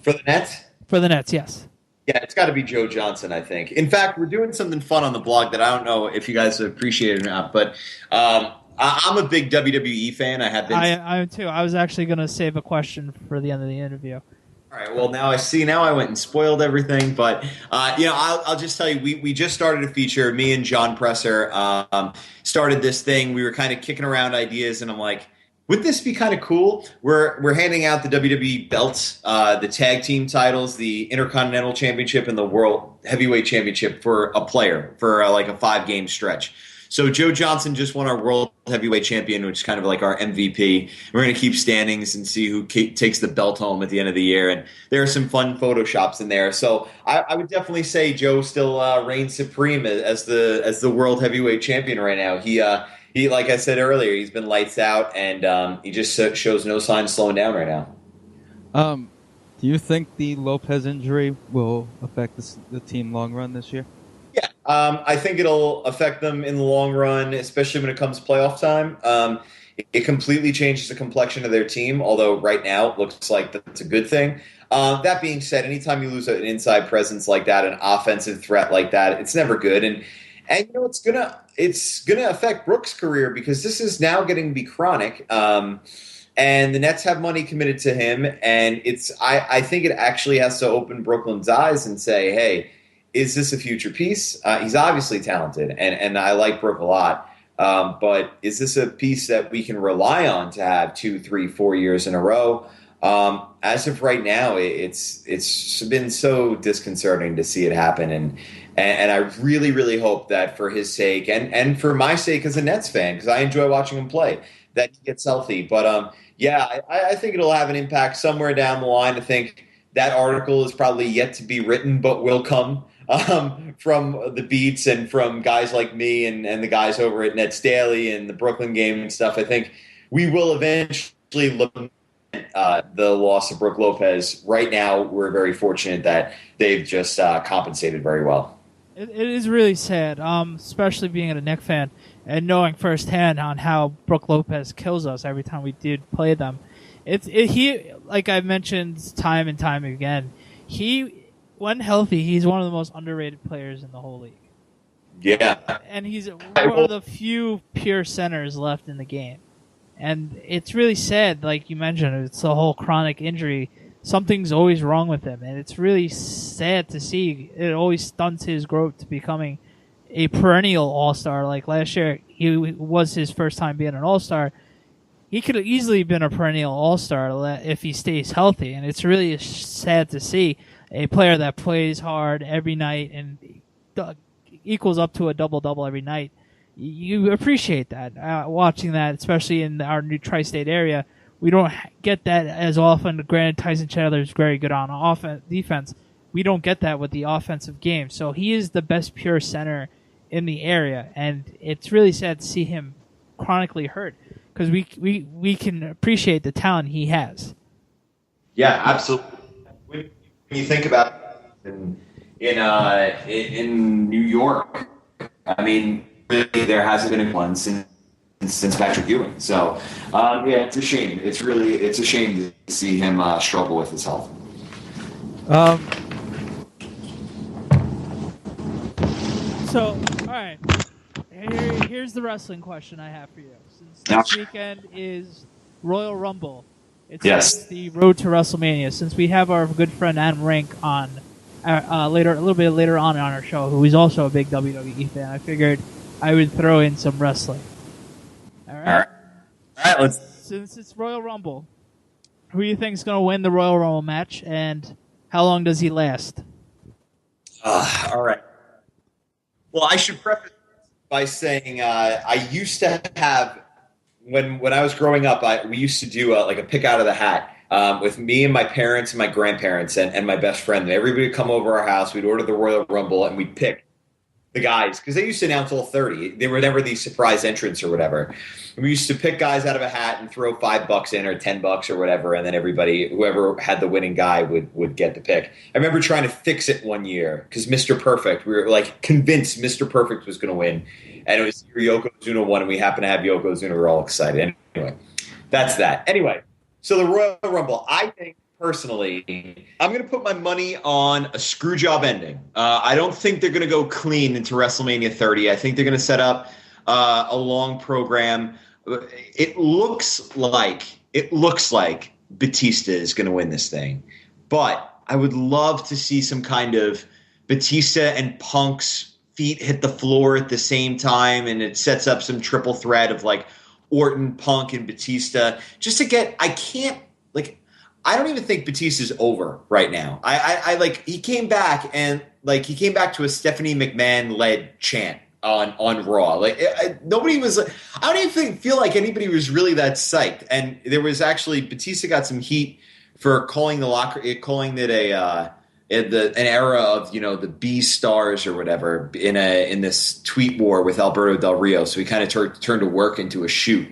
For the Nets? For the Nets, yes. Yeah, it's got to be Joe Johnson, I think. In fact, we're doing something fun on the blog that I don't know if you guys appreciate it or not, but I'm a big WWE fan. I have been. I am too. I was actually going to save a question for the end of the interview. All right. Well, now I see. Now I went and spoiled everything. But I'll just tell you, we just started a feature. Me and John Presser started this thing. We were kind of kicking around ideas, and I'm like, Would this be kind of cool? We're handing out the WWE belts, the tag team titles, the Intercontinental Championship, and the World Heavyweight Championship for a player for like a 5-game stretch. So Joe Johnson just won our World Heavyweight Champion, which is kind of like our MVP. We're going to keep standings and see who takes the belt home at the end of the year. And there are some fun photoshops in there. So I would definitely say Joe still reigns supreme as the World Heavyweight Champion right now. He, like I said earlier, he's been lights out, and he just shows no sign of slowing down right now. Do you think the Lopez injury will affect the team long run this year? Yeah, I think it'll affect them in the long run, especially when it comes playoff time. It completely changes the complexion of their team, although right now it looks like that's a good thing. That being said, anytime you lose an inside presence like that, an offensive threat like that, it's never good. And you know, it's gonna affect Brooks' career because this is now getting to be chronic. And the Nets have money committed to him, and I think it actually has to open Brooklyn's eyes and say, hey, is this a future piece? He's obviously talented, and I like Brook a lot. But is this a piece that we can rely on to have 2, 3, 4 years in a row? As of right now, it's been so disconcerting to see it happen, and I really, really hope that for his sake and for my sake as a Nets fan, because I enjoy watching him play, that he gets healthy. But yeah, I think it'll have an impact somewhere down the line. I think that article is probably yet to be written, but will come from the beats and from guys like me and the guys over at Nets Daily and the Brooklyn Game and stuff. I think we will eventually look at the loss of Brook Lopez. Right now, we're very fortunate that they've just compensated very well. It is really sad, especially being a Knicks fan and knowing firsthand on how Brook Lopez kills us every time we did play them. He, like I've mentioned time and time again, when healthy, he's one of the most underrated players in the whole league. Yeah. And he's one of the few pure centers left in the game. And it's really sad, like you mentioned, it's a whole chronic injury. Something's always wrong with him, and it's really sad to see. It always stunts his growth to becoming a perennial all-star. Like last year, he was his first time being an all-star. He could have easily been a perennial all-star if he stays healthy, and it's really sad to see a player that plays hard every night and equals up to a double-double every night. You appreciate that, watching that, especially in our new tri-state area. We don't get that as often. Granted, Tyson Chandler is very good on defense. We don't get that with the offensive game. So he is the best pure center in the area, and it's really sad to see him chronically hurt because we can appreciate the talent he has. Yeah, absolutely. When you think about it, in New York, I mean, really, there hasn't been one since Patrick Ewing. So, yeah, it's a shame. It's a shame to see him struggle with his health. So, all right. Here's the wrestling question I have for you. Since this weekend is Royal Rumble, it's the road to WrestleMania. Since we have our good friend Adam Rink on a little bit later on our show, who is also a big WWE fan, I figured I would throw in some wrestling. All right. Let's. Since it's Royal Rumble, who do you think is going to win the Royal Rumble match, and how long does he last? All right. Well, I should preface by saying I used to have when I was growing up, we used to do like a pick out of the hat with me and my parents and my grandparents and my best friend. And everybody would come over our house. We'd order the Royal Rumble and we'd pick the guys, because they used to announce all 30. They were never these surprise entrants or whatever. And we used to pick guys out of a hat and throw $5 in or $10 or whatever, and then whoever had the winning guy would get the pick. I remember trying to fix it one year because Mr. Perfect, we were like convinced Mr. Perfect was going to win, and it was Yokozuna won, and we happened to have Yokozuna. We were all excited. Anyway, that's that. Anyway, so the Royal Rumble, I think, personally, I'm going to put my money on a screw job ending. I don't think they're going to go clean into WrestleMania 30. I think they're going to set up a long program. It looks like Batista is going to win this thing, but I would love to see some kind of Batista and Punk's feet hit the floor at the same time, and it sets up some triple threat of like Orton, Punk, and Batista, just to get. I don't even think Batista's over right now. I like he came back and he came back to a Stephanie McMahon led chant on Raw. Nobody was. I don't even feel like anybody was really that psyched. And there was actually Batista got some heat for calling it an era of the B stars or whatever in this tweet war with Alberto Del Rio. So he kind of turned a work into a shoot,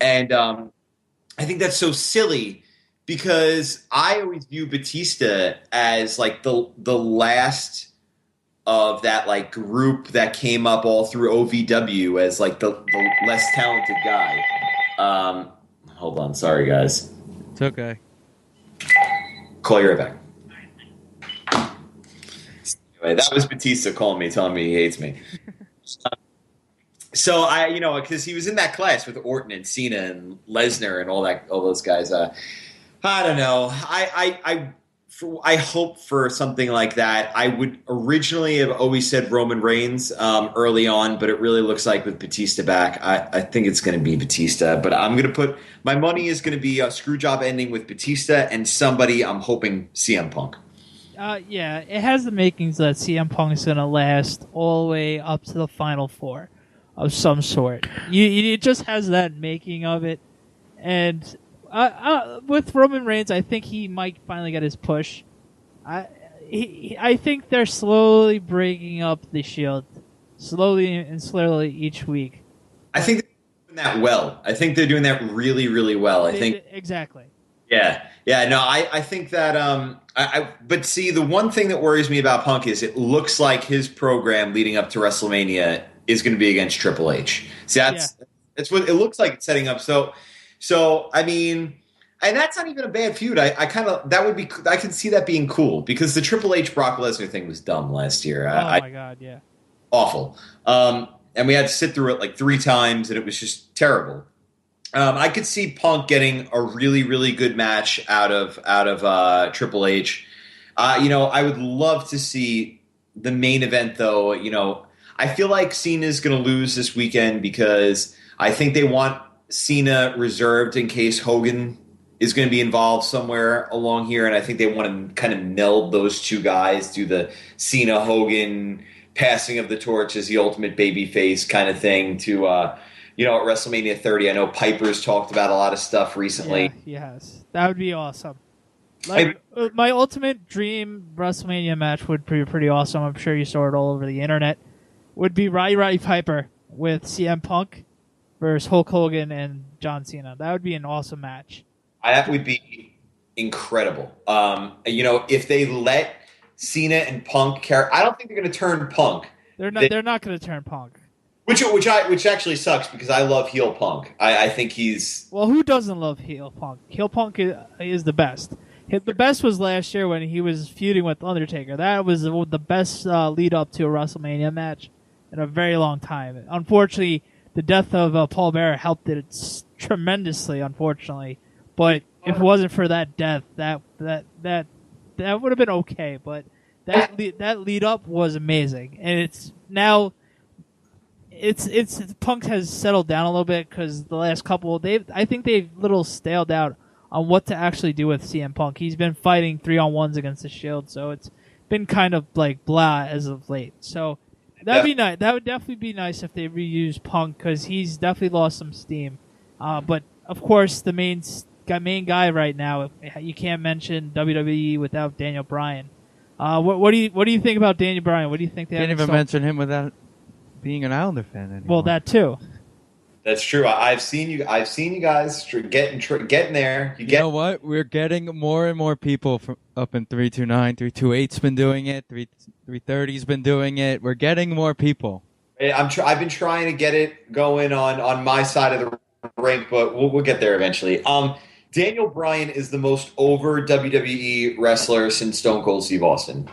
and I think that's so silly because I always view Batista as like the last of that group that came up all through OVW as the less talented guy. Hold on, sorry guys. It's okay. Call you right back. Anyway, that was Batista calling me, telling me he hates me. So because he was in that class with Orton and Cena and Lesnar and all those guys. I don't know. I hope for something like that. I would originally have always said Roman Reigns early on, but it really looks like with Batista back, I think it's going to be Batista. But I'm going to put my money is going to be a screw job ending with Batista and somebody I'm hoping CM Punk. Yeah, it has the makings that CM Punk is going to last all the way up to the Final Four of some sort. It just has that making of it. And with Roman Reigns, I think he might finally get his push. I think they're slowly breaking up the Shield, slowly each week. I think they're doing that well. I think they're doing that really, really well. I think exactly. Yeah. No, I think that. But see, the one thing that worries me about Punk is it looks like his program leading up to WrestleMania is going to be against Triple H. See, that's what it looks like it's setting up. So I mean, and that's not even a bad feud. I can see that being cool because the Triple H Brock Lesnar thing was dumb last year. My God, yeah, awful. And we had to sit through it 3 times, and it was just terrible. I could see Punk getting a really, really good match out of Triple H. I would love to see the main event, though. I feel like Cena's going to lose this weekend because I think they want Cena reserved in case Hogan is going to be involved somewhere along here, and I think they want to kind of meld those two guys, do the Cena-Hogan passing of the torch as the ultimate babyface kind of thing to at WrestleMania 30. I know Piper's talked about a lot of stuff recently. Yeah, yes. That would be awesome. My ultimate dream WrestleMania match would be pretty awesome. I'm sure you saw it all over the internet. Would be Roddy Piper with CM Punk versus Hulk Hogan and John Cena. That would be an awesome match. That would be incredible. If they let Cena and Punk carry, I don't think they're going to turn Punk. They're not going to turn Punk. Which actually sucks because I love heel Punk. I think he's... Well, who doesn't love heel Punk? Heel Punk is the best. The best was last year when he was feuding with Undertaker. That was the best lead up to a WrestleMania match in a very long time. Unfortunately, the death of Paul Bearer helped it tremendously, unfortunately. But if it wasn't for that death, that would have been okay. But that lead up was amazing, and it's now... It's Punk has settled down a little bit because the last couple I think they've little staled out on what to actually do with CM Punk. He's been fighting 3-on-1s against the Shield, so it's been kind of blah as of late. So that'd be nice. That would definitely be nice if they reuse Punk because he's definitely lost some steam. But of course, the main guy right now, you can't mention WWE without Daniel Bryan. What do you think about Daniel Bryan? What do you think? Can't even mention him without being an Islander fan anymore. Well, that too. That's true. I've seen you guys getting there. You know what? We're getting more and more people from up in 329. 328's been doing it. 330's been doing it. We're getting more people. I've been trying to get it going on my side of the rink, but we'll get there eventually. Daniel Bryan is the most over WWE wrestler since Stone Cold Steve Austin.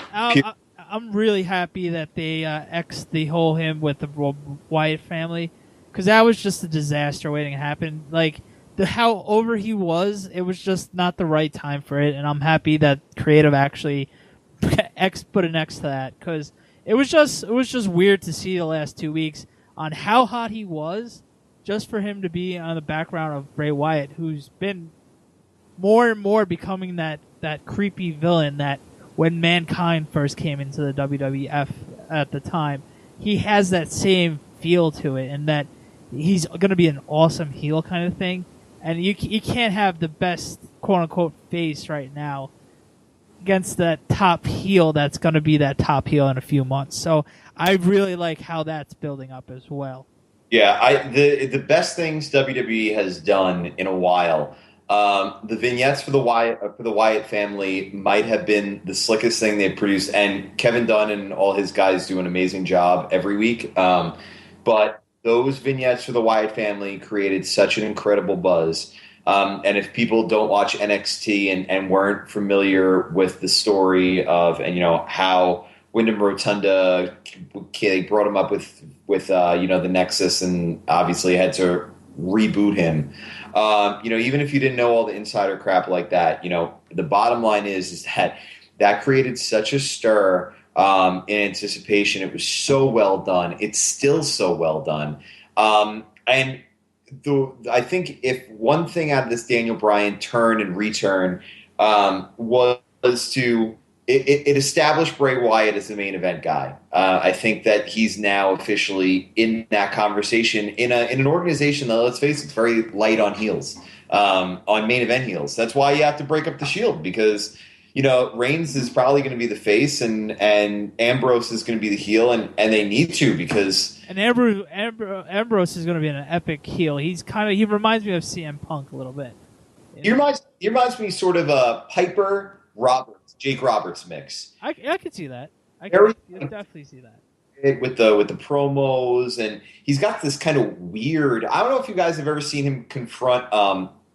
I'm really happy that they X'd the whole him with the Wyatt family, because that was just a disaster waiting to happen. How over he was, it was just not the right time for it, and I'm happy that creative actually put an X to that, because it was just weird to see the last 2 weeks on how hot he was just for him to be on the background of Bray Wyatt, who's been more and more becoming that creepy villain that when Mankind first came into the WWF at the time, he has that same feel to it, and that he's going to be an awesome heel kind of thing. And you can't have the best quote-unquote face right now against that top heel that's going to be that top heel in a few months. So I really like how that's building up as well. Yeah, the best things WWE has done in a while. The vignettes for the Wyatt family might have been the slickest thing they've produced, and Kevin Dunn and all his guys do an amazing job every week. But those vignettes for the Wyatt family created such an incredible buzz. And if people don't watch NXT and weren't familiar with the story of, and how Wyndham Rotunda, they brought him up with the Nexus, and obviously had to reboot him. Even if you didn't know all the insider crap like that, the bottom line is that created such a stir in anticipation. It was so well done. It's still so well done. And I think if one thing out of this Daniel Bryan turn and return was to it established Bray Wyatt as the main event guy. I think that he's now officially in that conversation in an organization that, let's face it, it's very light on heels, on main event heels. That's why you have to break up the Shield, because Reigns is probably going to be the face, and Ambrose is going to be the heel, and they need to, because Ambrose is going to be an epic heel. He reminds me of CM Punk a little bit. He reminds me sort of a Piper Roberts, Jake Roberts mix. I could see that. I can definitely see that. With the promos, and he's got this kind of weird. I don't know if you guys have ever seen him confront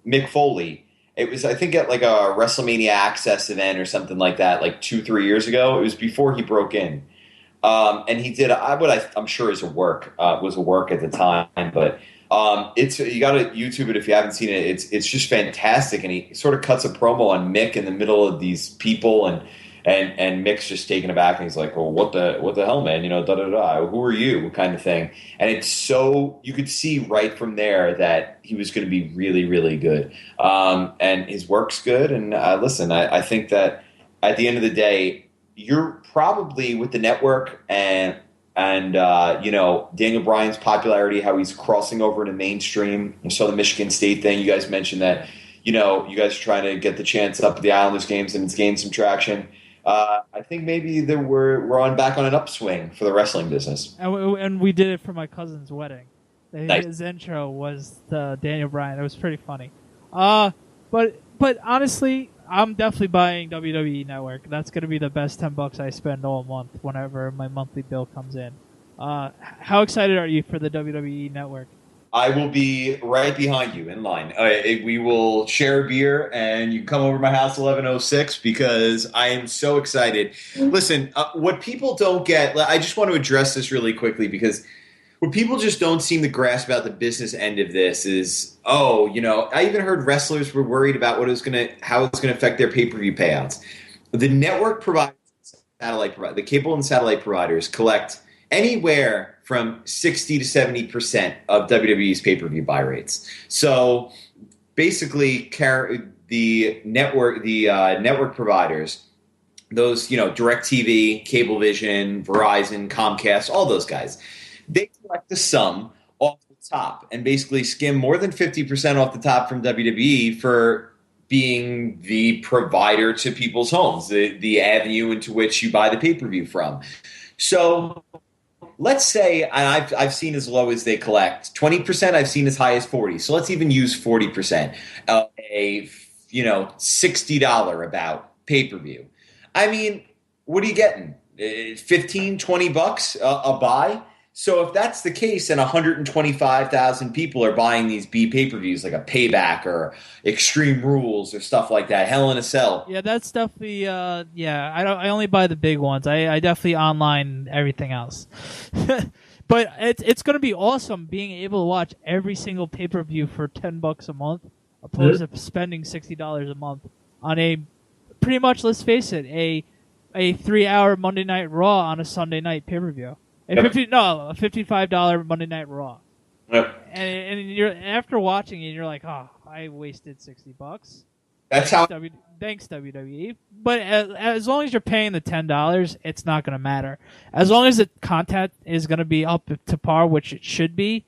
Mick Foley. It was, I think, at like a WrestleMania Access event or something like that, like 2-3 years ago. It was before he broke in, and he did I'm sure is was a work at the time, but you got to YouTube it if you haven't seen it. It's just fantastic, and he sort of cuts a promo on Mick in the middle of these people, and Mick's just taken aback, and he's like, "Well, what the hell, man? Da da da. Who are you?" kind of thing. And it's so you could see right from there that he was going to be really, really good. And his work's good. And listen, I think that at the end of the day, you're probably with the network and Daniel Bryan's popularity, how he's crossing over to mainstream. You saw the Michigan State thing. You guys mentioned that. You guys are trying to get the chance up at the Islanders games, and it's gained some traction. I think maybe we're back on an upswing for the wrestling business. And we did it for my cousin's wedding. Nice. His intro was the Daniel Bryan. It was pretty funny. But honestly, I'm definitely buying WWE Network. That's going to be the best $10 I spend all month whenever my monthly bill comes in. How excited are you for the WWE Network? I will be right behind you in line. We will share a beer, and you can come over to my house 11:06 because I am so excited. Listen, what people don't get, I just want to address this really quickly, because what people just don't seem to grasp about the business end of this is, I even heard wrestlers were worried about how it's going to affect their pay-per-view payouts. The network providers, the cable and satellite providers collect anywhere from 60 to 70% of WWE's pay-per-view buy rates. So basically, the network providers, those DirecTV, Cablevision, Verizon, Comcast, all those guys, they collect the sum off the top and basically skim more than 50% off the top from WWE for being the provider to people's homes, the avenue into which you buy the pay-per-view from. So let's say, and I've seen as low as they collect 20%. I've seen as high as 40%. So let's even use 40%. A $60 about pay-per-view. I mean, what are you getting? $15-20 a buy. So if that's the case, and 125,000 people are buying these B pay-per-views, like a Payback or Extreme Rules or stuff like that, Hell in a Cell. Yeah, that's definitely. I only buy the big ones. I definitely online everything else. But it's going to be awesome being able to watch every single pay-per-view for $10 a month, opposed to spending $60 a month on a pretty much, let's face it, a 3-hour Monday Night Raw on a Sunday night pay-per-view. A $55 Monday Night Raw. Yep. And you're after watching it, you're like, oh, I wasted $60. That's how. Thanks WWE. But as long as you're paying the $10, it's not going to matter. As long as the content is going to be up to par, which it should be,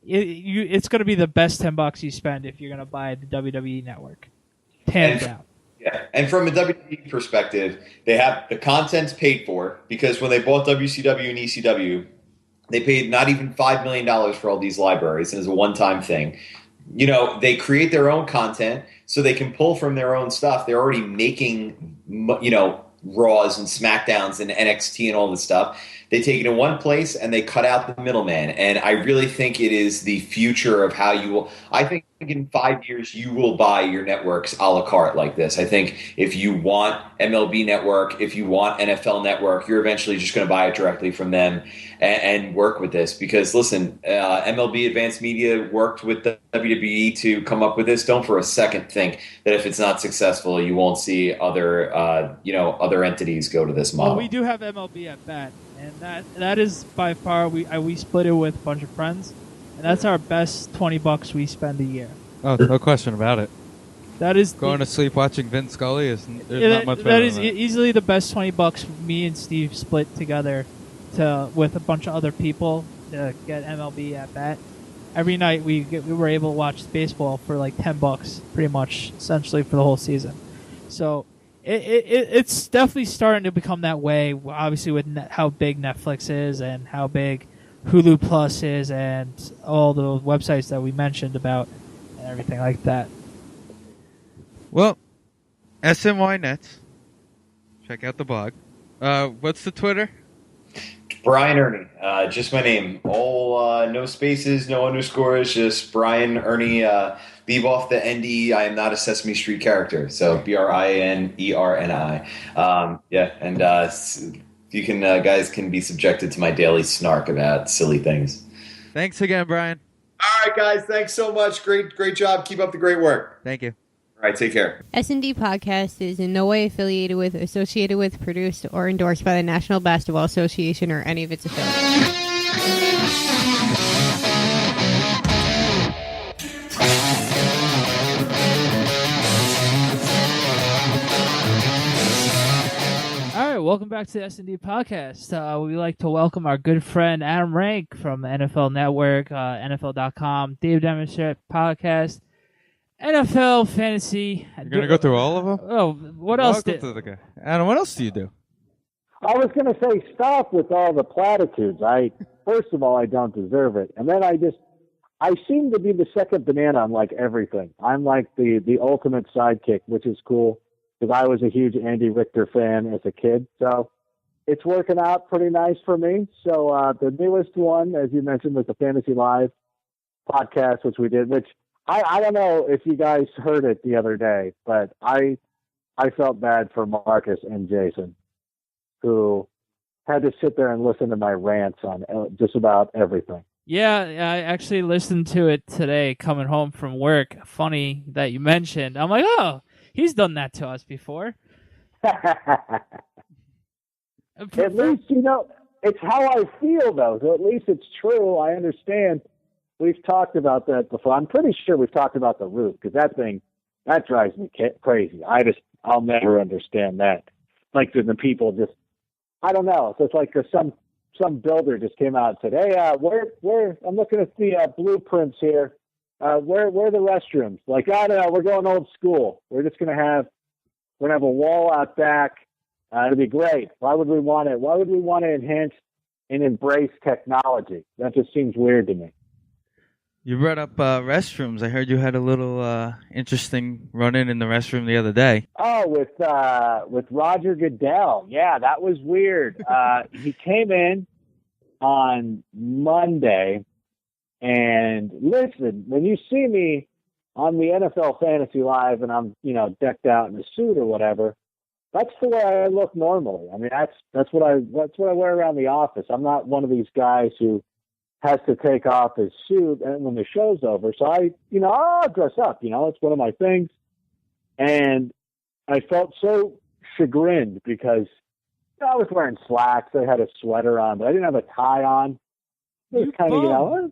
it's going to be the best $10 you spend if you're going to buy the WWE Network. Hands down. Yeah, and from a WWE perspective, they have the content's paid for because when they bought WCW and ECW, they paid not even $5 million for all these libraries, and it's a one-time thing. You know, they create their own content so they can pull from their own stuff. They're already making, you know, Raws and SmackDowns and NXT and all this stuff. They take it in one place and they cut out the middleman. And I really think it is the future of how you will. I think in 5 years you will buy your networks a la carte like this. I think if you want MLB Network, if you want NFL Network, you're eventually just going to buy it directly from them and work with this. Because listen, MLB Advanced Media worked with the WWE to come up with this. Don't for a second think that if it's not successful, you won't see other other entities go to this model. Well, we do have MLB at bat, and that is by far we split it with a bunch of friends, and that's our best $20 we spend a year. Oh, no question about it. That is Going to sleep watching Vince Scully is not much better. That is than that. easily the best $20 me and Steve split together with a bunch of other people to get MLB at bat. Every night we were able to watch baseball for like $10, pretty much essentially for the whole season. So it's definitely starting to become that way. Obviously, with how big Netflix is and how big Hulu Plus is, and all the websites that we mentioned about, and everything like that. Well, SNY Nets. Check out the blog. What's the Twitter? Brian Erni, just my name. All no spaces, no underscores, just Brian Erni. Leave off the ND. I am not a Sesame Street character, so BrianErni. You can guys can be subjected to my daily snark about silly things. Thanks again, Brian. All right, guys. Thanks so much. Great job. Keep up the great work. Thank you. All right, take care. S&D Podcast is in no way affiliated with, associated with, produced, or endorsed by the National Basketball Association or any of its affiliates. All right, welcome back to the S&D Podcast. We'd like to welcome our good friend Adam Rank from NFL Network, NFL.com, Dave Demonstrate Podcast, NFL Fantasy. You're going to go through all of them? Oh, what else did... Adam, what else do you do? I was going to say, stop with all the platitudes. First of all, I don't deserve it. And then I seem to be the second banana on like everything. I'm like the ultimate sidekick, which is cool because I was a huge Andy Richter fan as a kid. So it's working out pretty nice for me. So the newest one, as you mentioned, was the Fantasy Live podcast, which we did, which I don't know if you guys heard it the other day, but I felt bad for Marcus and Jason, who had to sit there and listen to my rants on just about everything. Yeah, I actually listened to it today coming home from work. Funny that you mentioned. I'm like, oh, he's done that to us before. At least, it's how I feel, though. So at least it's true. I understand. We've talked about that before. I'm pretty sure we've talked about the root, because that drives me crazy. I'll never understand that. Like the people just, I don't know. So it's like some builder just came out and said, hey, I'm looking at the blueprints here. Where are the restrooms? Like, I don't know, we're going old school. We're just going to have a wall out back. It'll be great. Why would we want it? Why would we want to enhance and embrace technology? That just seems weird to me. You brought up restrooms. I heard you had a little interesting run-in the restroom the other day. Oh, with Roger Goodell. Yeah, that was weird. He came in on Monday, and listen, when you see me on the NFL Fantasy Live and I'm, decked out in a suit or whatever, that's the way I look normally. I mean, that's what I wear around the office. I'm not one of these guys who has to take off his suit and when the show's over. So I'll dress up, it's one of my things. And I felt so chagrined because I was wearing slacks. I had a sweater on, but I didn't have a tie on. It was kind of,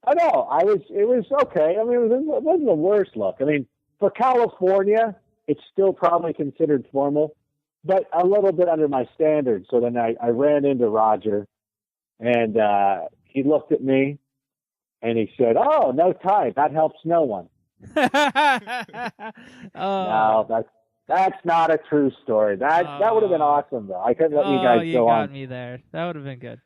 I know. It was okay. I mean, it wasn't the worst look. I mean, for California, it's still probably considered formal, but a little bit under my standards. So then I ran into Roger, and he looked at me, and he said, "Oh, no tie. That helps no one." No, that's not a true story. That would have been awesome, though. I couldn't let you guys go on. You got me there. That would have been good.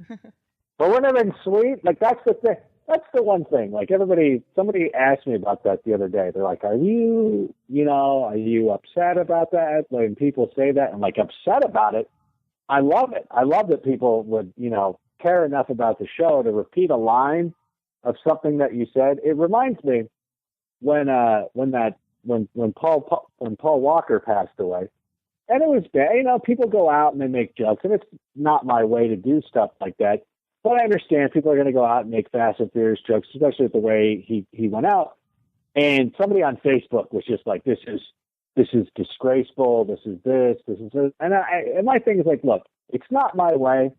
But wouldn't it have been sweet? Like, that's the thing. That's the one thing. Like, somebody asked me about that the other day. They're like, are you upset about that? When people say that, I'm like, upset about it? I love it. I love that people would, care enough about the show to repeat a line of something that you said. It reminds me when Paul Walker passed away, and it was bad. People go out and they make jokes, and it's not my way to do stuff like that. But I understand people are going to go out and make Fast and Furious jokes, especially with the way he went out. And somebody on Facebook was just like, "This is disgraceful. This is this. And my thing is like, look, it's not my way,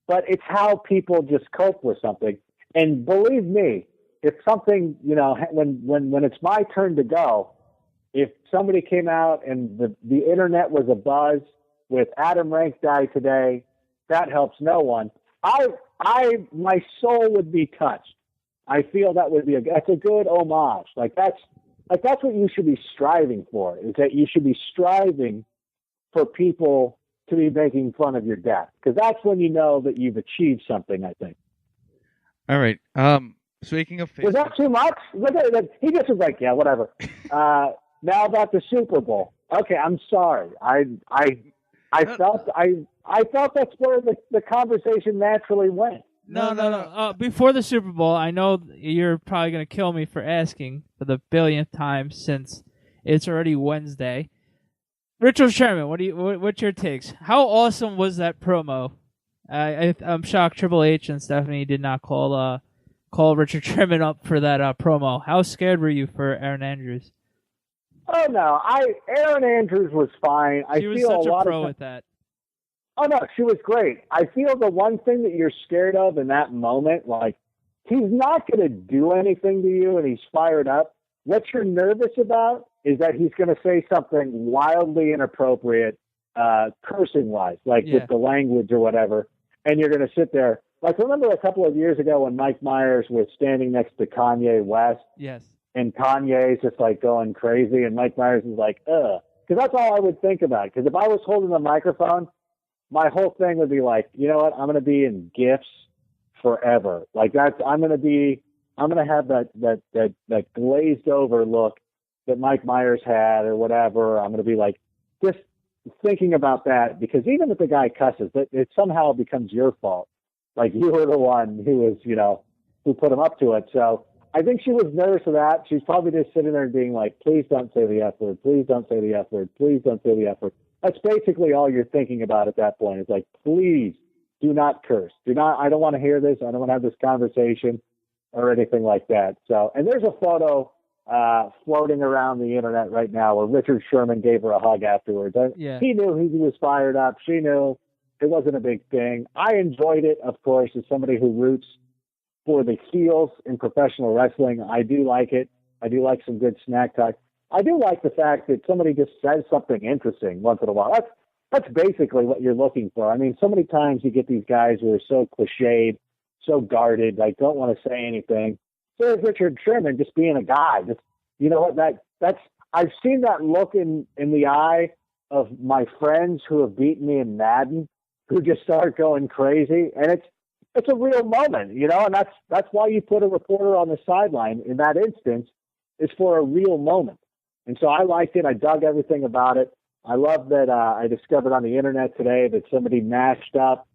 but it's how people just cope with something. And believe me, if something, when it's my turn to go, if somebody came out and the internet was abuzz with Adam Rank died today, that helps no one. My soul would be touched. I feel that's a good homage. That's what you should be striving for, is that you should be striving for people to be making fun of your death. Because that's when you know that you've achieved something, I think. All right. Speaking of Facebook. Was that too much? Look at it. He just was like, yeah, whatever. Now about the Super Bowl. Okay, I'm sorry. I felt that's where the conversation naturally went. No. Before the Super Bowl, I know you're probably going to kill me for asking for the billionth time since it's already Wednesday. Richard Sherman, what's your takes? How awesome was that promo? I'm shocked Triple H and Stephanie did not call Richard Sherman up for that promo. How scared were you for Erin Andrews? Oh no, Erin Andrews was fine. She was such a pro with that. Oh no, she was great. I feel the one thing that you're scared of in that moment, like, he's not going to do anything to you and he's fired up. What you're nervous about is that he's going to say something wildly inappropriate, cursing-wise, with the language or whatever, and you're going to sit there. Like, remember a couple of years ago when Mike Myers was standing next to Kanye West? Yes. And Kanye's just, going crazy, and Mike Myers is like, ugh. Because that's all I would think about. Because if I was holding the microphone, my whole thing would be like, you know what? I'm going to be in GIFs forever. I'm going to have that glazed over look that Mike Myers had or whatever. I'm going to be just thinking about that, because even if the guy cusses, it somehow becomes your fault. Like, you were the one who was, who put him up to it. So I think she was nervous of that. She's probably just sitting there being like, please don't say the F word. Please don't say the F word. Please don't say the F word. That's basically all you're thinking about at that point. It's like, please do not curse. I don't want to hear this. I don't want to have this conversation or anything like that. So, and there's a photo floating around the internet right now where Richard Sherman gave her a hug afterwards. Yeah. He knew he was fired up. She knew it wasn't a big thing. I enjoyed it, of course, as somebody who roots for the heels in professional wrestling. I do like it. I do like some good snack talk. I do like the fact that somebody just says something interesting once in a while. That's basically what you're looking for. I mean, so many times you get these guys who are so cliched, so guarded, don't want to say anything. So there's Richard Sherman just being a guy. Just, you know what, I've seen that look in the eye of my friends who have beaten me in Madden, who just start going crazy. And it's a real moment, and that's why you put a reporter on the sideline in that instance, is for a real moment. And so I liked it. I dug everything about it. I love that I discovered on the internet today that somebody matched up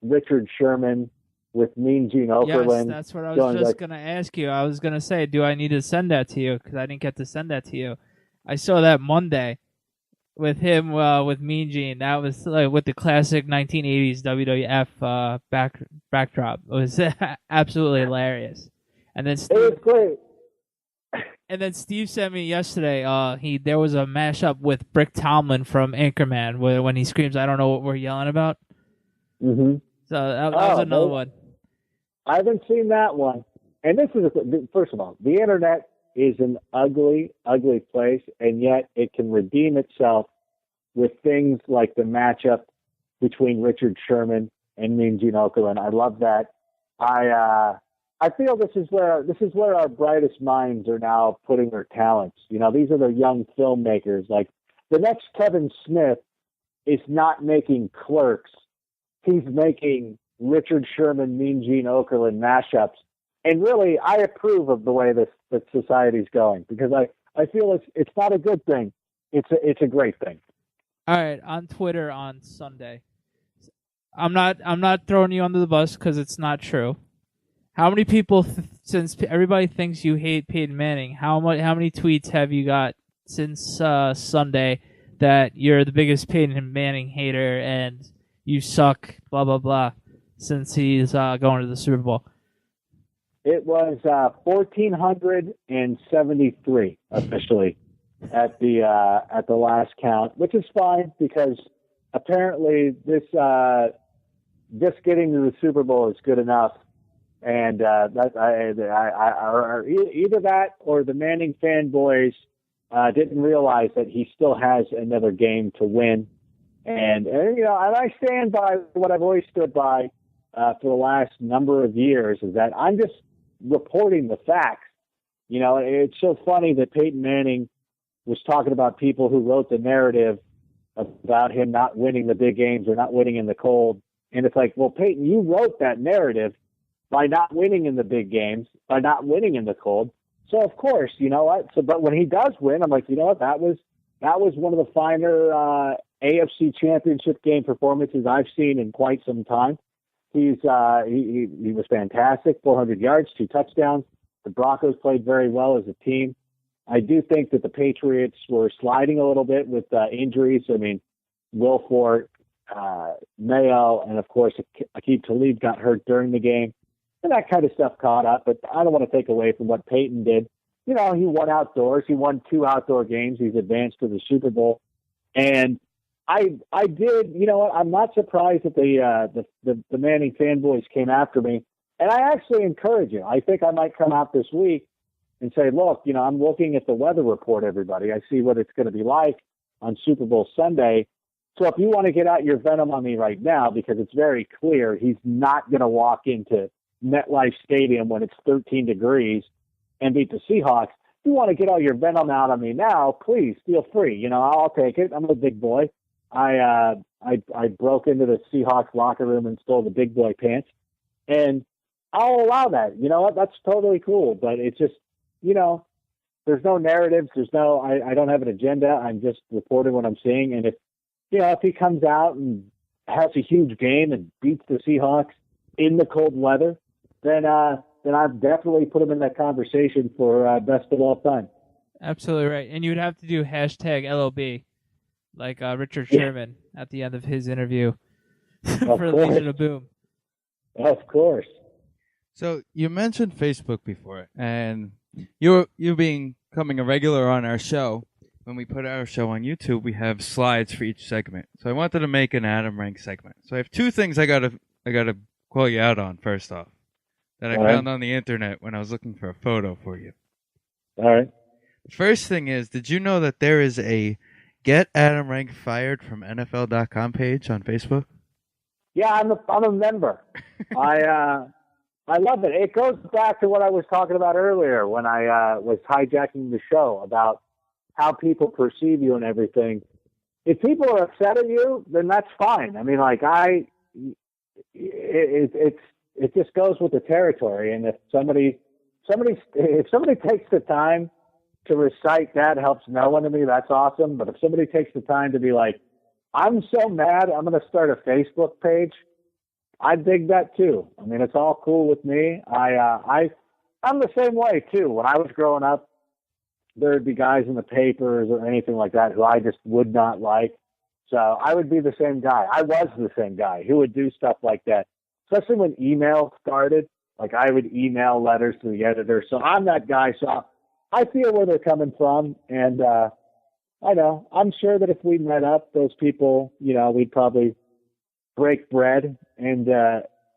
Richard Sherman with Mean Gene Okerlund. Yes, that's what I was just going to ask you. I was going to say, do I need to send that to you? Because I didn't get to send that to you. I saw that Monday with him, with Mean Gene. That was with the classic 1980s WWF backdrop. It was absolutely hilarious. And then it was great. And then Steve sent me yesterday. There was a mashup with Brick Tomlin from Anchorman, when he screams, "I don't know what we're yelling about." Mm-hmm. So that was another one. I haven't seen that one. and this is first of all, the internet is an ugly, ugly place, and yet it can redeem itself with things like the matchup between Richard Sherman and Mean Gene Okerlund. I love that. I feel this is where our brightest minds are now putting their talents. You know, these are the young filmmakers. Like the next Kevin Smith is not making Clerks. He's making Richard Sherman, Mean Gene Okerlund mashups. And really, I approve of the way that society's going, because I feel it's not a good thing. It's a great thing. All right, on Twitter on Sunday, I'm not throwing you under the bus because it's not true. How many people, since everybody thinks you hate Peyton Manning, how many tweets have you got since Sunday that you're the biggest Peyton Manning hater and you suck, blah blah blah, since he's going to the Super Bowl? It was 1,473 officially at the last count, which is fine because apparently this just getting to the Super Bowl is good enough, and either that or the Manning fanboys didn't realize that he still has another game to win, and I stand by what I've always stood by for the last number of years, is that I'm just reporting the facts. You know, it's so funny that Peyton Manning was talking about people who wrote the narrative about him not winning the big games or not winning in the cold. And it's like, well, Peyton, you wrote that narrative by not winning in the big games, by not winning in the cold. So of course, you know what? So, but when he does win, I'm like, you know what? That was one of the finer AFC Championship game performances I've seen in quite some time. He was fantastic, 400 yards, 2 touchdowns. The Broncos played very well as a team. I do think that the Patriots were sliding a little bit with injuries. I mean, Will Ford, Mayo, and of course, Aqib Talib got hurt during the game. And that kind of stuff caught up, but I don't want to take away from what Peyton did. You know, he won outdoors. He won 2 outdoor games. He's advanced to the Super Bowl. And I did, you know what, I'm not surprised that the Manning fanboys came after me. And I actually encourage you. I think I might come out this week and say, look, you know, I'm looking at the weather report, everybody. I see what it's going to be like on Super Bowl Sunday. So if you want to get out your venom on me right now, because it's very clear he's not going to walk into MetLife Stadium when it's 13 degrees and beat the Seahawks. If you want to get all your venom out on me now, please feel free. You know, I'll take it. I'm a big boy. I broke into the Seahawks locker room and stole the big boy pants, and I'll allow that. You know what? That's totally cool. But it's just, you know, there's no narratives. I don't have an agenda. I'm just reporting what I'm seeing. And if he comes out and has a huge game and beats the Seahawks in the cold weather, then I've definitely put him in that conversation for best of all time. Absolutely right. And you would have to do hashtag LOB, like Richard Sherman at the end of his interview for Legion of Boom. Of course. So you mentioned Facebook before, and you becoming a regular on our show. When we put our show on YouTube, we have slides for each segment. So I wanted to make an Adam Rank segment. So I have 2 things I gotta call you out on first off that I found on the internet when I was looking for a photo for you. All right. The first thing is, did you know that there is a Get Adam Rank Fired from NFL.com page on Facebook? Yeah, I'm a member. I love it. It goes back to what I was talking about earlier when I was hijacking the show about how people perceive you and everything. If people are upset at you, then that's fine. I mean, like it just goes with the territory. And if somebody takes the time to recite that helps no one to me, that's awesome. But if somebody takes the time to be like, I'm so mad, I'm going to start a Facebook page, I dig that too. I mean, it's all cool with me. I'm the same way too. When I was growing up, there'd be guys in the papers or anything like that who I just would not like. So I would be the same guy. I was the same guy who would do stuff like that, especially when email started. Like I would email letters to the editor. So I'm that guy. So I feel where they're coming from. And I know, I'm sure that if we met up, those people, you know, we'd probably break bread. And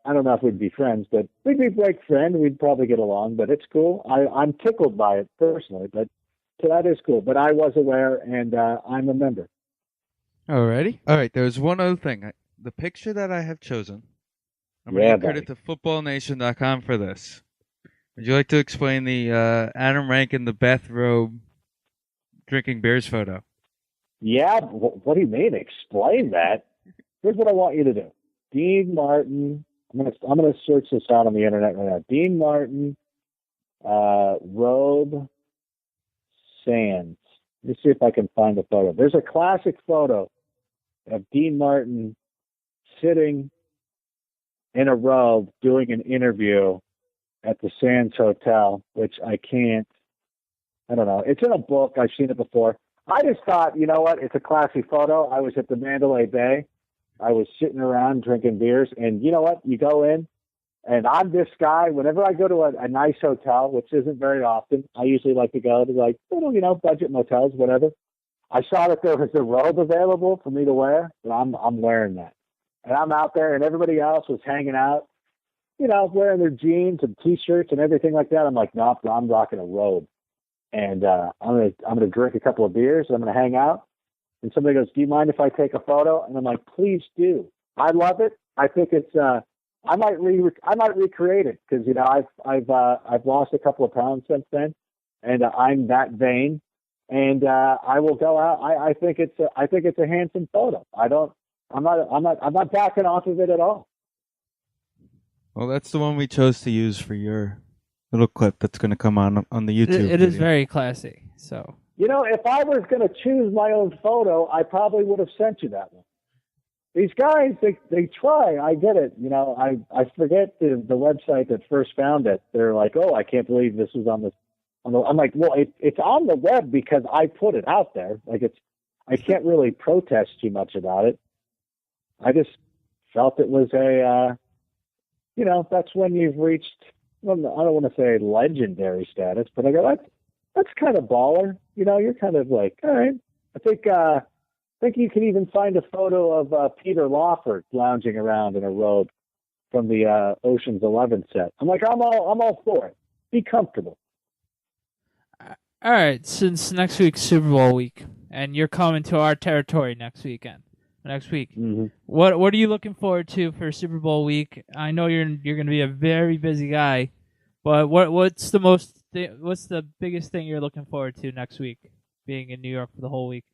I don't know if we'd be friends, but we'd be like friends. We'd probably get along, but it's cool. I'm tickled by it personally, but so that is cool. But I was aware, and I'm a member. Alrighty. All right. There's one other thing. The picture that I have chosen, I'm going to give credit to footballnation.com for this. Would you like to explain the Adam Rank in the bathrobe drinking beers photo? Yeah, what do you mean? Explain that. Here's what I want you to do. Dean Martin. I'm gonna search this out on the internet right now. Dean Martin, robe, Sands. Let me see if I can find the photo. There's a classic photo of Dean Martin sitting in a robe doing an interview at the Sands Hotel, which I don't know. It's in a book. I've seen it before. I just thought, you know what? It's a classy photo. I was at the Mandalay Bay. I was sitting around drinking beers, and you know what? You go in, and I'm this guy. Whenever I go to a nice hotel, which isn't very often, I usually like to go to like little, budget motels, whatever. I saw that there was a robe available for me to wear, and I'm wearing that. And I'm out there, and everybody else was hanging out, wearing their jeans and t-shirts and everything like that. I'm like, nope, I'm rocking a robe, and I'm gonna drink a couple of beers, and I'm gonna hang out. And somebody goes, do you mind if I take a photo? And I'm like, please do. I love it. I think it's, I might recreate it because, I've lost a couple of pounds since then, and I'm that vain, and I will go out. I think it's a handsome photo. I'm not backing off of it at all. Well, that's the one we chose to use for your little clip that's going to come on the YouTube. It is very classy, so. If I was going to choose my own photo, I probably would have sent you that one. These guys, they try. I get it. I forget the website that first found it. They're like, oh, I can't believe this is on the. I'm like, well, it's on the web because I put it out there. Like I can't really protest too much about it. I just felt it was that's when you've reached. Well, I don't want to say legendary status, but I go, that's kind of baller. You're kind of like, all right. I think you can even find a photo of Peter Lawford lounging around in a robe from the Ocean's 11 set. I'm like, I'm all for it. Be comfortable. All right. Since next week's Super Bowl week, and you're coming to our territory next week. Mm-hmm. What are you looking forward to for Super Bowl week? I know you're going to be a very busy guy, but what's the biggest thing you're looking forward to next week, being in New York for the whole week?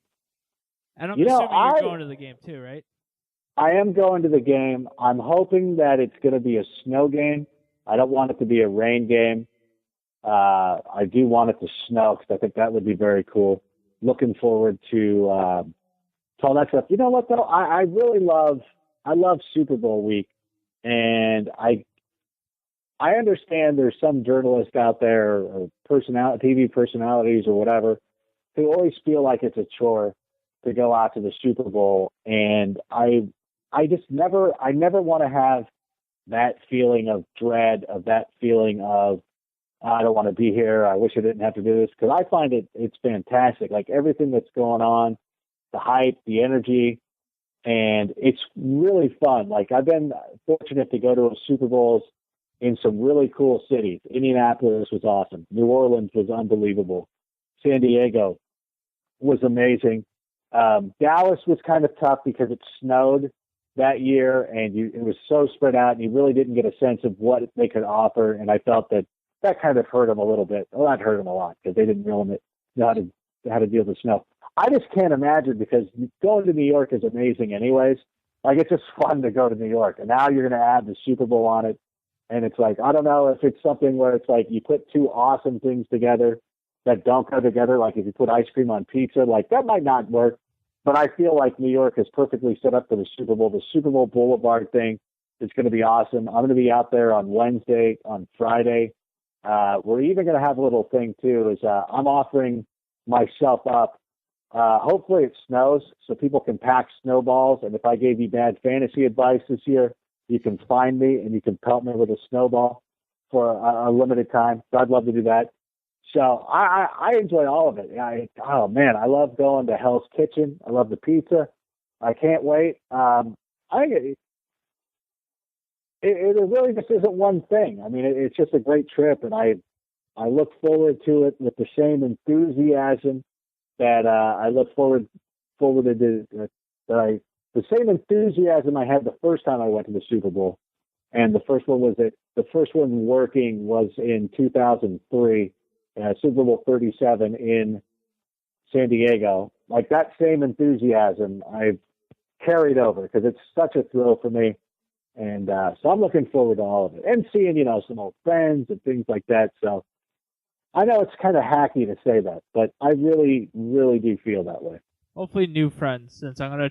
And I'm assuming you're going to the game too, right? I am going to the game. I'm hoping that it's going to be a snow game. I don't want it to be a rain game. I do want it to snow because I think that would be very cool. Looking forward to all that stuff. You know what, though? I really love Super Bowl week, and I understand there's some journalists out there or TV personalities or whatever who always feel like it's a chore to go out to the Super Bowl. And I never want to have that feeling of dread, of that feeling of, I don't want to be here. I wish I didn't have to do this, because I find it's fantastic. Like everything that's going on, the hype, the energy, and it's really fun. Like I've been fortunate to go to a Super Bowls in some really cool cities. Indianapolis was awesome. New Orleans was unbelievable. San Diego was amazing. Dallas was kind of tough because it snowed that year, and it was so spread out, and you really didn't get a sense of what they could offer. And I felt that kind of hurt them a little bit. Well, not hurt them a lot because they didn't really know how to deal with snow. I just can't imagine, because going to New York is amazing anyways. Like, it's just fun to go to New York. And now you're going to add the Super Bowl on it. And it's like, I don't know if it's something where it's like you put two awesome things together that don't go together. Like if you put ice cream on pizza, like that might not work. But I feel like New York is perfectly set up for the Super Bowl. The Super Bowl Boulevard thing is going to be awesome. I'm going to be out there on Wednesday, on Friday. We're even going to have a little thing too, is I'm offering myself up. Hopefully it snows so people can pack snowballs. And if I gave you bad fantasy advice this year, you can find me and you can pelt me with a snowball for a limited time. So I'd love to do that. So I enjoy all of it. Oh man, I love going to Hell's Kitchen. I love the pizza. I can't wait. I think it really just isn't one thing. I mean, it's just a great trip, and I look forward to it with the same enthusiasm that I look forward to the same enthusiasm I had the first time I went to the Super Bowl. And the first one working was in 2003, Super Bowl 37 in San Diego. Like that same enthusiasm I've carried over because it's such a thrill for me. And so I'm looking forward to all of it and seeing, some old friends and things like that. So I know it's kind of hacky to say that, but I really, really do feel that way. Hopefully new friends, since we're gonna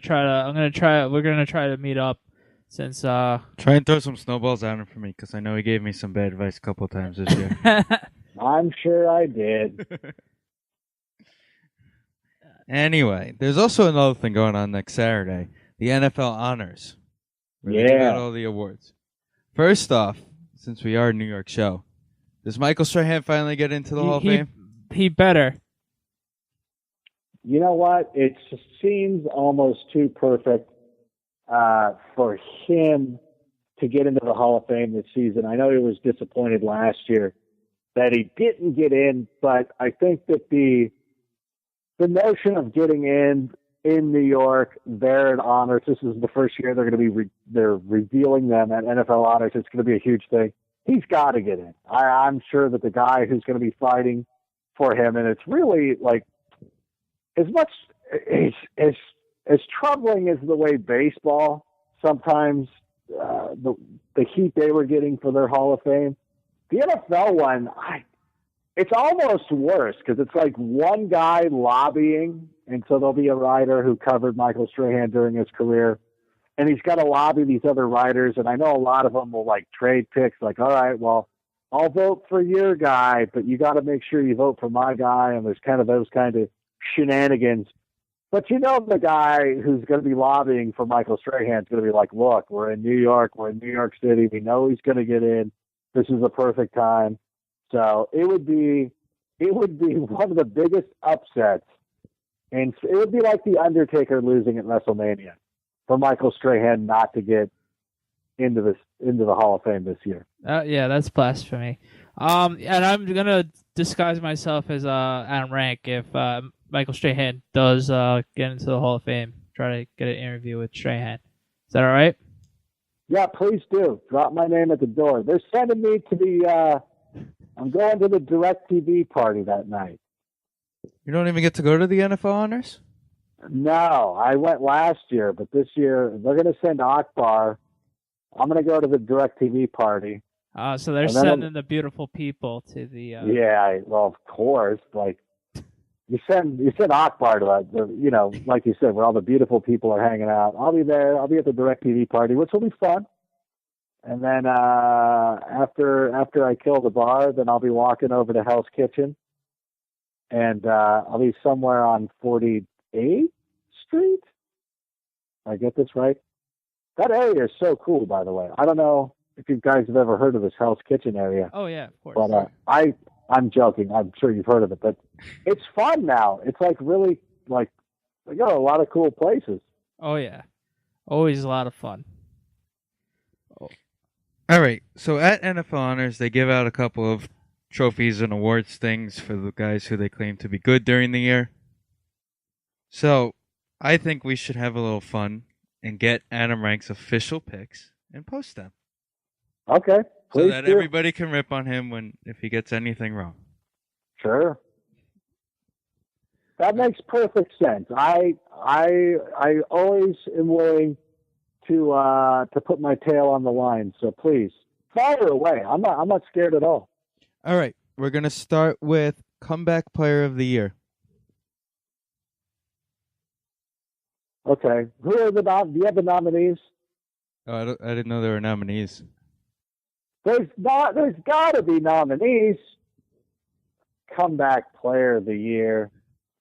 try to meet up. Since try and throw some snowballs at him for me, because I know he gave me some bad advice a couple of times this year. I'm sure I did. Anyway, there's also another thing going on next Saturday, the NFL Honors. Where they give out all the awards. First off, since we are a New York show, does Michael Strahan finally get into the Hall of Fame? He better. You know what? It seems almost too perfect for him to get into the Hall of Fame this season. I know he was disappointed last year that he didn't get in, but I think that the notion of getting in New York, there at Honors, this is the first year they're going to be they're revealing them at NFL Honors. It's going to be a huge thing. He's got to get in. I'm sure that the guy who's going to be fighting for him, and it's really like as much as troubling as the way baseball sometimes the heat they were getting for their Hall of Fame. The NFL one, it's almost worse because it's like one guy lobbying, and so there'll be a writer who covered Michael Strahan during his career, and he's got to lobby these other writers, and I know a lot of them will like trade picks, like, all right, well, I'll vote for your guy, but you got to make sure you vote for my guy, and there's kind of those kind of shenanigans. But the guy who's going to be lobbying for Michael Strahan is going to be like, look, we're in New York City, we know he's going to get in. This is the perfect time. So it would be one of the biggest upsets, and it would be like the Undertaker losing at WrestleMania for Michael Strahan not to get into the Hall of Fame this year. Yeah, that's blasphemy. And I'm gonna disguise myself as Adam Rank if Michael Strahan does get into the Hall of Fame. Try to get an interview with Strahan. Is that all right? Yeah, please do. Drop my name at the door. They're sending me to the. I'm going to the DirecTV party that night. You don't even get to go to the NFL Honors? No, I went last year, but this year they're going to send Akbar. I'm going to go to the DirecTV party. So they're sending the beautiful people to the. Yeah, well, of course. Like you send Akbar to that. Like you said, where all the beautiful people are hanging out. I'll be there. I'll be at the DirecTV party, which will be fun. And then after I kill the bar, then I'll be walking over to Hell's Kitchen, and I'll be somewhere on 48th Street. I get this right? That area is so cool, by the way. I don't know if you guys have ever heard of this Hell's Kitchen area. Oh yeah, of course. But I'm joking. I'm sure you've heard of it, but it's fun now. It's like really like they got a lot of cool places. Oh yeah, always a lot of fun. All right, so at NFL Honors, they give out a couple of trophies and awards things for the guys who they claim to be good during the year. So I think we should have a little fun and get Adam Rank's official picks and post them. Okay, please so that everybody can rip on him if he gets anything wrong. Sure. That makes perfect sense. I always am willing to put my tail on the line. So please fire away. I'm not scared at all. All right, we're gonna start with Comeback Player of the Year. Okay, who are do you have the nominees? Oh, I didn't know there were nominees. There's got to be nominees. Comeback Player of the Year.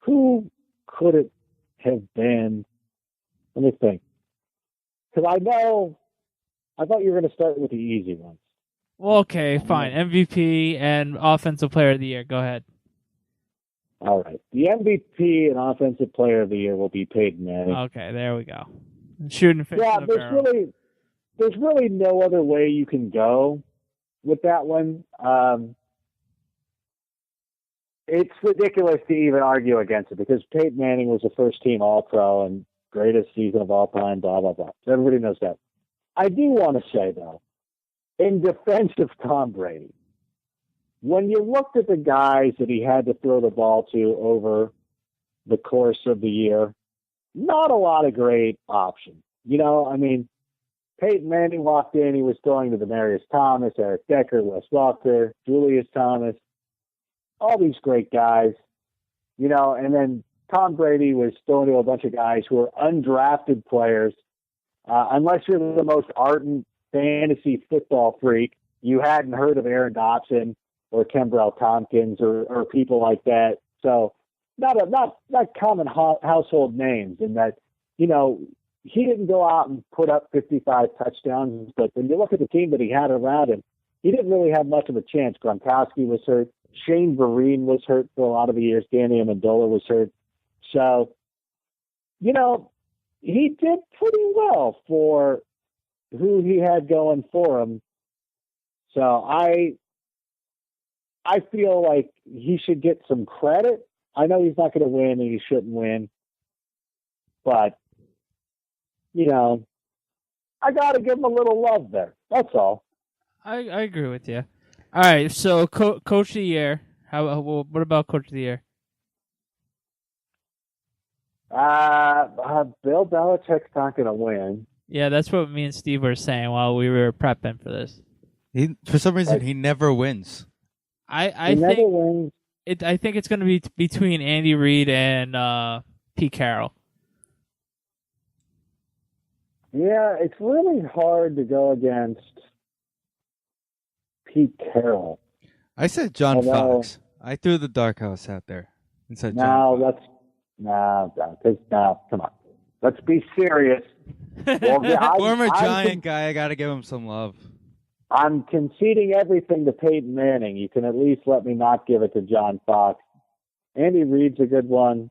Who could it have been? Let me think. Because I thought you were going to start with the easy ones. Well, okay, fine. MVP and Offensive Player of the Year. Go ahead. All right. The MVP and Offensive Player of the Year will be Peyton Manning. Okay, there we go. Shooting fish in a barrel. there's really no other way you can go with that one. It's ridiculous to even argue against it because Peyton Manning was a first-team All-Pro and greatest season of all time, blah, blah, blah. So everybody knows that. I do want to say, though, in defense of Tom Brady, when you looked at the guys that he had to throw the ball to over the course of the year, not a lot of great options. You know, I mean, Peyton Manning walked in, he was throwing to Demaryius Thomas, Eric Decker, Wes Welker, Julius Thomas, all these great guys, you know, and then Tom Brady was throwing to a bunch of guys who were undrafted players. Unless you're the most ardent fantasy football freak, you hadn't heard of Aaron Dobson or Kembrell Tompkins or people like that. So not common household names, and that, you know, he didn't go out and put up 55 touchdowns, but when you look at the team that he had around him, he didn't really have much of a chance. Gronkowski was hurt. Shane Vereen was hurt for a lot of the years. Danny Amendola was hurt. So, you know, he did pretty well for who he had going for him. So I feel like he should get some credit. I know he's not going to win and he shouldn't win, but, you know, I got to give him a little love there. That's all. I agree with you. All right, so Coach of the Year. What about Coach of the Year? Bill Belichick's not going to win. Yeah, that's what me and Steve were saying while we were prepping for this. For some reason, he never wins. I never wins. I think it's going to be between Andy Reid and Pete Carroll. Yeah, it's really hard to go against Pete Carroll. I said John Fox. I threw the dark house out there and said John Fox. Come on. Let's be serious. Well, yeah, Former Giant guy, I got to give him some love. I'm conceding everything to Peyton Manning. You can at least let me not give it to John Fox. Andy Reid's a good one.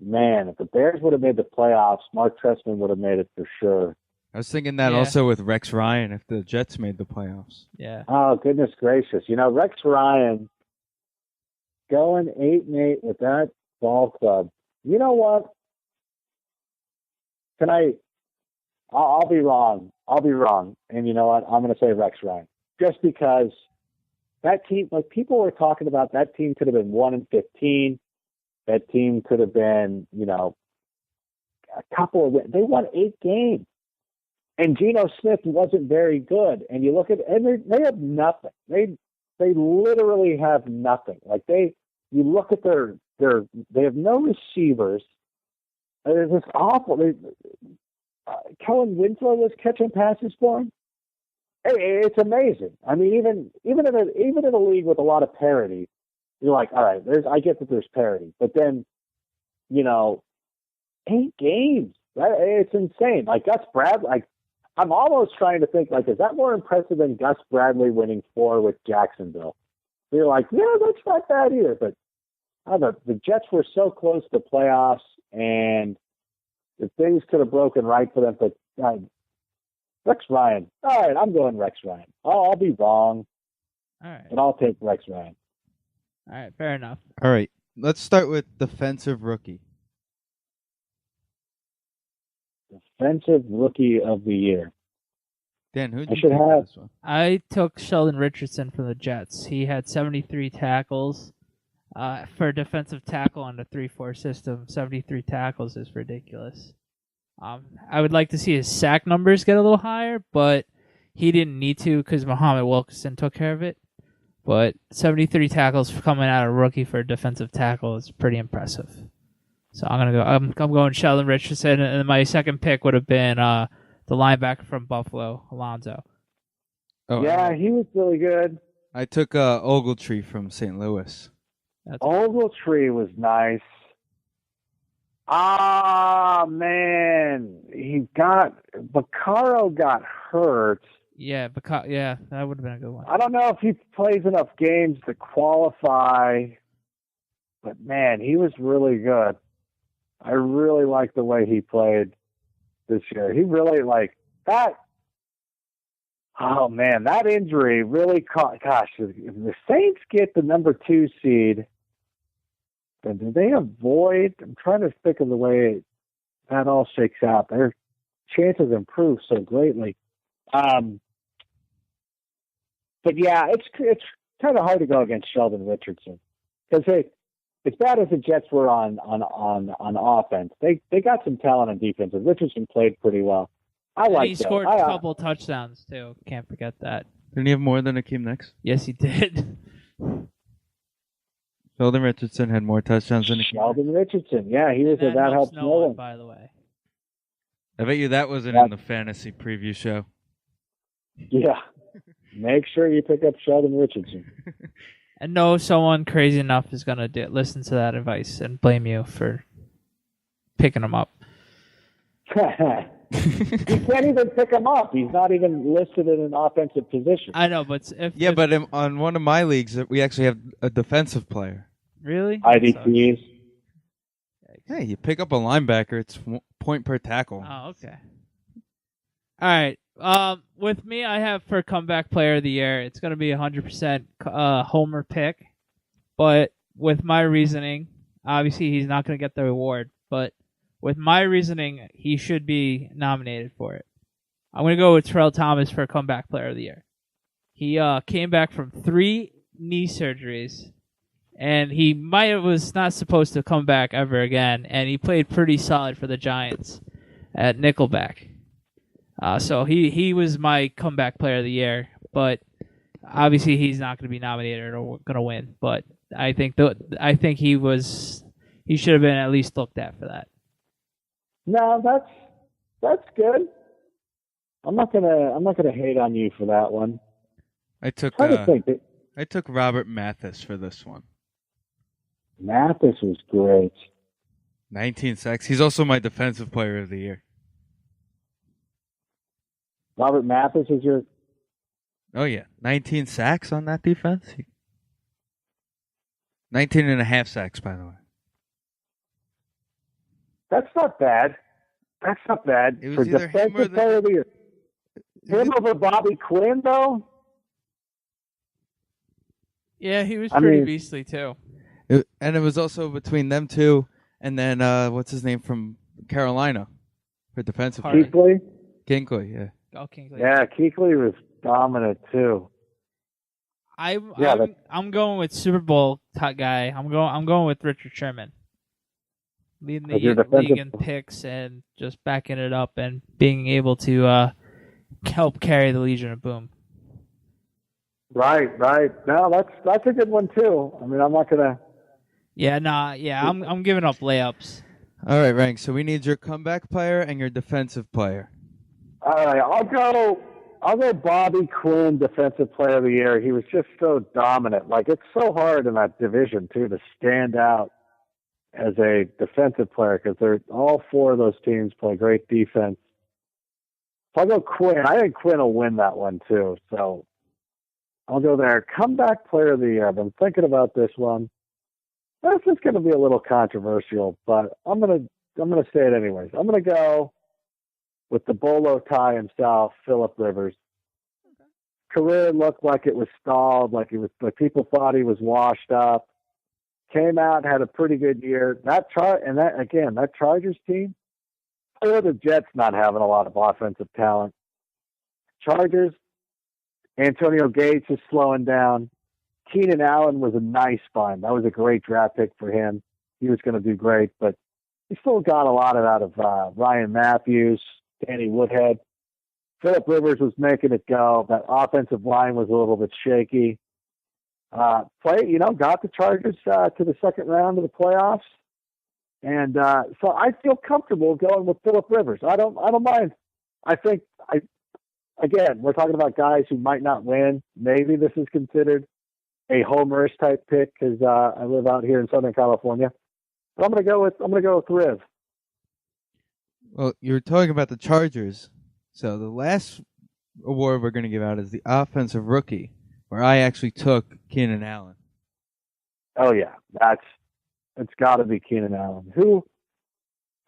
Man, if the Bears would have made the playoffs, Mark Trestman would have made it for sure. I was thinking that also with Rex Ryan if the Jets made the playoffs. Yeah. Oh, goodness gracious. You know, Rex Ryan going 8-8 with that ball club. You know what? I'll be wrong. And you know what? I'm going to say Rex Ryan. Just because that team, like people were talking about, that team could have been 1-15. That team could have been, you know, they won 8 games. And Geno Smith wasn't very good. And you look at, and they have nothing. They literally have nothing. Like you look at they have no receivers. They're just awful. Kellen Winslow was catching passes for him. It's amazing. I mean, even in a league with a lot of parity, you're like, all right, I get that there's parity, but then, you know, 8 games. It's insane. Like Gus Bradley, I'm almost trying to think, like, is that more impressive than Gus Bradley winning 4 with Jacksonville? So you're like, yeah, that's not bad either. But I don't know, the Jets were so close to playoffs, and the things could have broken right for them. But Rex Ryan. All right, I'm going Rex Ryan. I'll be wrong. All right. But I'll take Rex Ryan. All right, fair enough. All right, let's start with defensive rookie. Defensive rookie of the year. Dan, who I should have. This one? I took Sheldon Richardson from the Jets. He had 73 tackles. For a defensive tackle on the 3-4 system, 73 tackles is ridiculous. I would like to see his sack numbers get a little higher, but he didn't need to because Muhammad Wilkerson took care of it. But 73 tackles coming out of a rookie for a defensive tackle is pretty impressive. So I'm going Sheldon Richardson, and my second pick would have been the linebacker from Buffalo, Alonzo. Oh, Yeah, he was really good. I took Ogletree from St. Louis. Ogletree was nice. Ah, man. Vaccaro got hurt. Yeah, that would have been a good one. I don't know if he plays enough games to qualify, but man, he was really good. I really liked the way he played this year. He really Oh man, that injury really caught. Gosh, if the Saints get the number 2 seed, then do they avoid? I'm trying to think of the way that all shakes out. Their chances improve so greatly. But yeah, it's kind of hard to go against Sheldon Richardson because as bad as the Jets were on offense, they got some talent on defense. And Richardson played pretty well. He scored a couple touchdowns too. Can't forget that. Didn't he have more than Akeem Nicks? Yes, he did. Sheldon Richardson had more touchdowns than Akeem. Sheldon Richardson, yeah, he was that helps no one. By the way, I bet you that wasn't in the fantasy preview show. Yeah, make sure you pick up Sheldon Richardson. And no, someone crazy enough is gonna listen to that advice and blame you for picking him up. You can't even pick him up. He's not even listed in an offensive position. I know, but but on one of my leagues, we actually have a defensive player. Really? IDPs. Hey, you pick up a linebacker, it's point per tackle. Oh, okay. All right. With me, I have for comeback player of the year, it's going to be 100% homer pick. But with my reasoning, obviously he's not going to get the award. But with my reasoning, he should be nominated for it. I'm going to go with Terrell Thomas for comeback player of the year. He came back from 3 knee surgeries, and he was not supposed to come back ever again, and he played pretty solid for the Giants at nickelback. So he was my comeback player of the year, but obviously he's not going to be nominated or going to win. But I think he should have been at least looked at for that. No, that's good. I'm not gonna hate on you for that one. I took Robert Mathis for this one. Mathis was great. 19 sacks. He's also my defensive player of the year. Robert Mathis is your... Oh, yeah. 19 sacks on that defense? 19 and a half sacks, by the way. That's not bad. That's not bad. It for was either defensive player of the year. Him over Bobby Quinn, though? Yeah, he was pretty beastly, too. And it was also between them two and then, what's his name from Carolina for defensive player? Kinkley, yeah. Oh, Kinkley. Yeah, Kinkley was dominant, too. I'm going with Super Bowl top guy. I'm going with Richard Sherman. Leading the league in picks and just backing it up and being able to help carry the Legion of Boom. Right. No, that's a good one too. I mean, I'm not gonna. I'm giving up layups. All right, Rank. So we need your comeback player and your defensive player. All right, I'll go Bobby Quinn, defensive player of the year. He was just so dominant. Like, it's so hard in that division too to stand out as a defensive player because they're all 4 of those teams play great defense. So I'll go Quinn. I think Quinn will win that one too. So I'll go there. Comeback player of the year. I've been thinking about this one. This is going to be a little controversial, but I'm gonna say it anyways. I'm gonna go with the bolo tie himself, Phillip Rivers. Career looked like it was stalled, like people thought he was washed up. Came out, had a pretty good year. That Chargers team, or the Jets not having a lot of offensive talent. Chargers, Antonio Gates is slowing down. Keenan Allen was a nice find. That was a great draft pick for him. He was going to do great, but he still got a lot out of Ryan Matthews, Danny Woodhead. Phillip Rivers was making it go. That offensive line was a little bit shaky. Got the Chargers to the second round of the playoffs. And so I feel comfortable going with Phillip Rivers. I don't mind. Again, we're talking about guys who might not win. Maybe this is considered a homerish type pick because I live out here in Southern California. But I'm gonna go with Riv. Well, you're talking about the Chargers. So the last award we're going to give out is the offensive rookie, where I actually took Keenan Allen. Oh yeah, it's got to be Keenan Allen.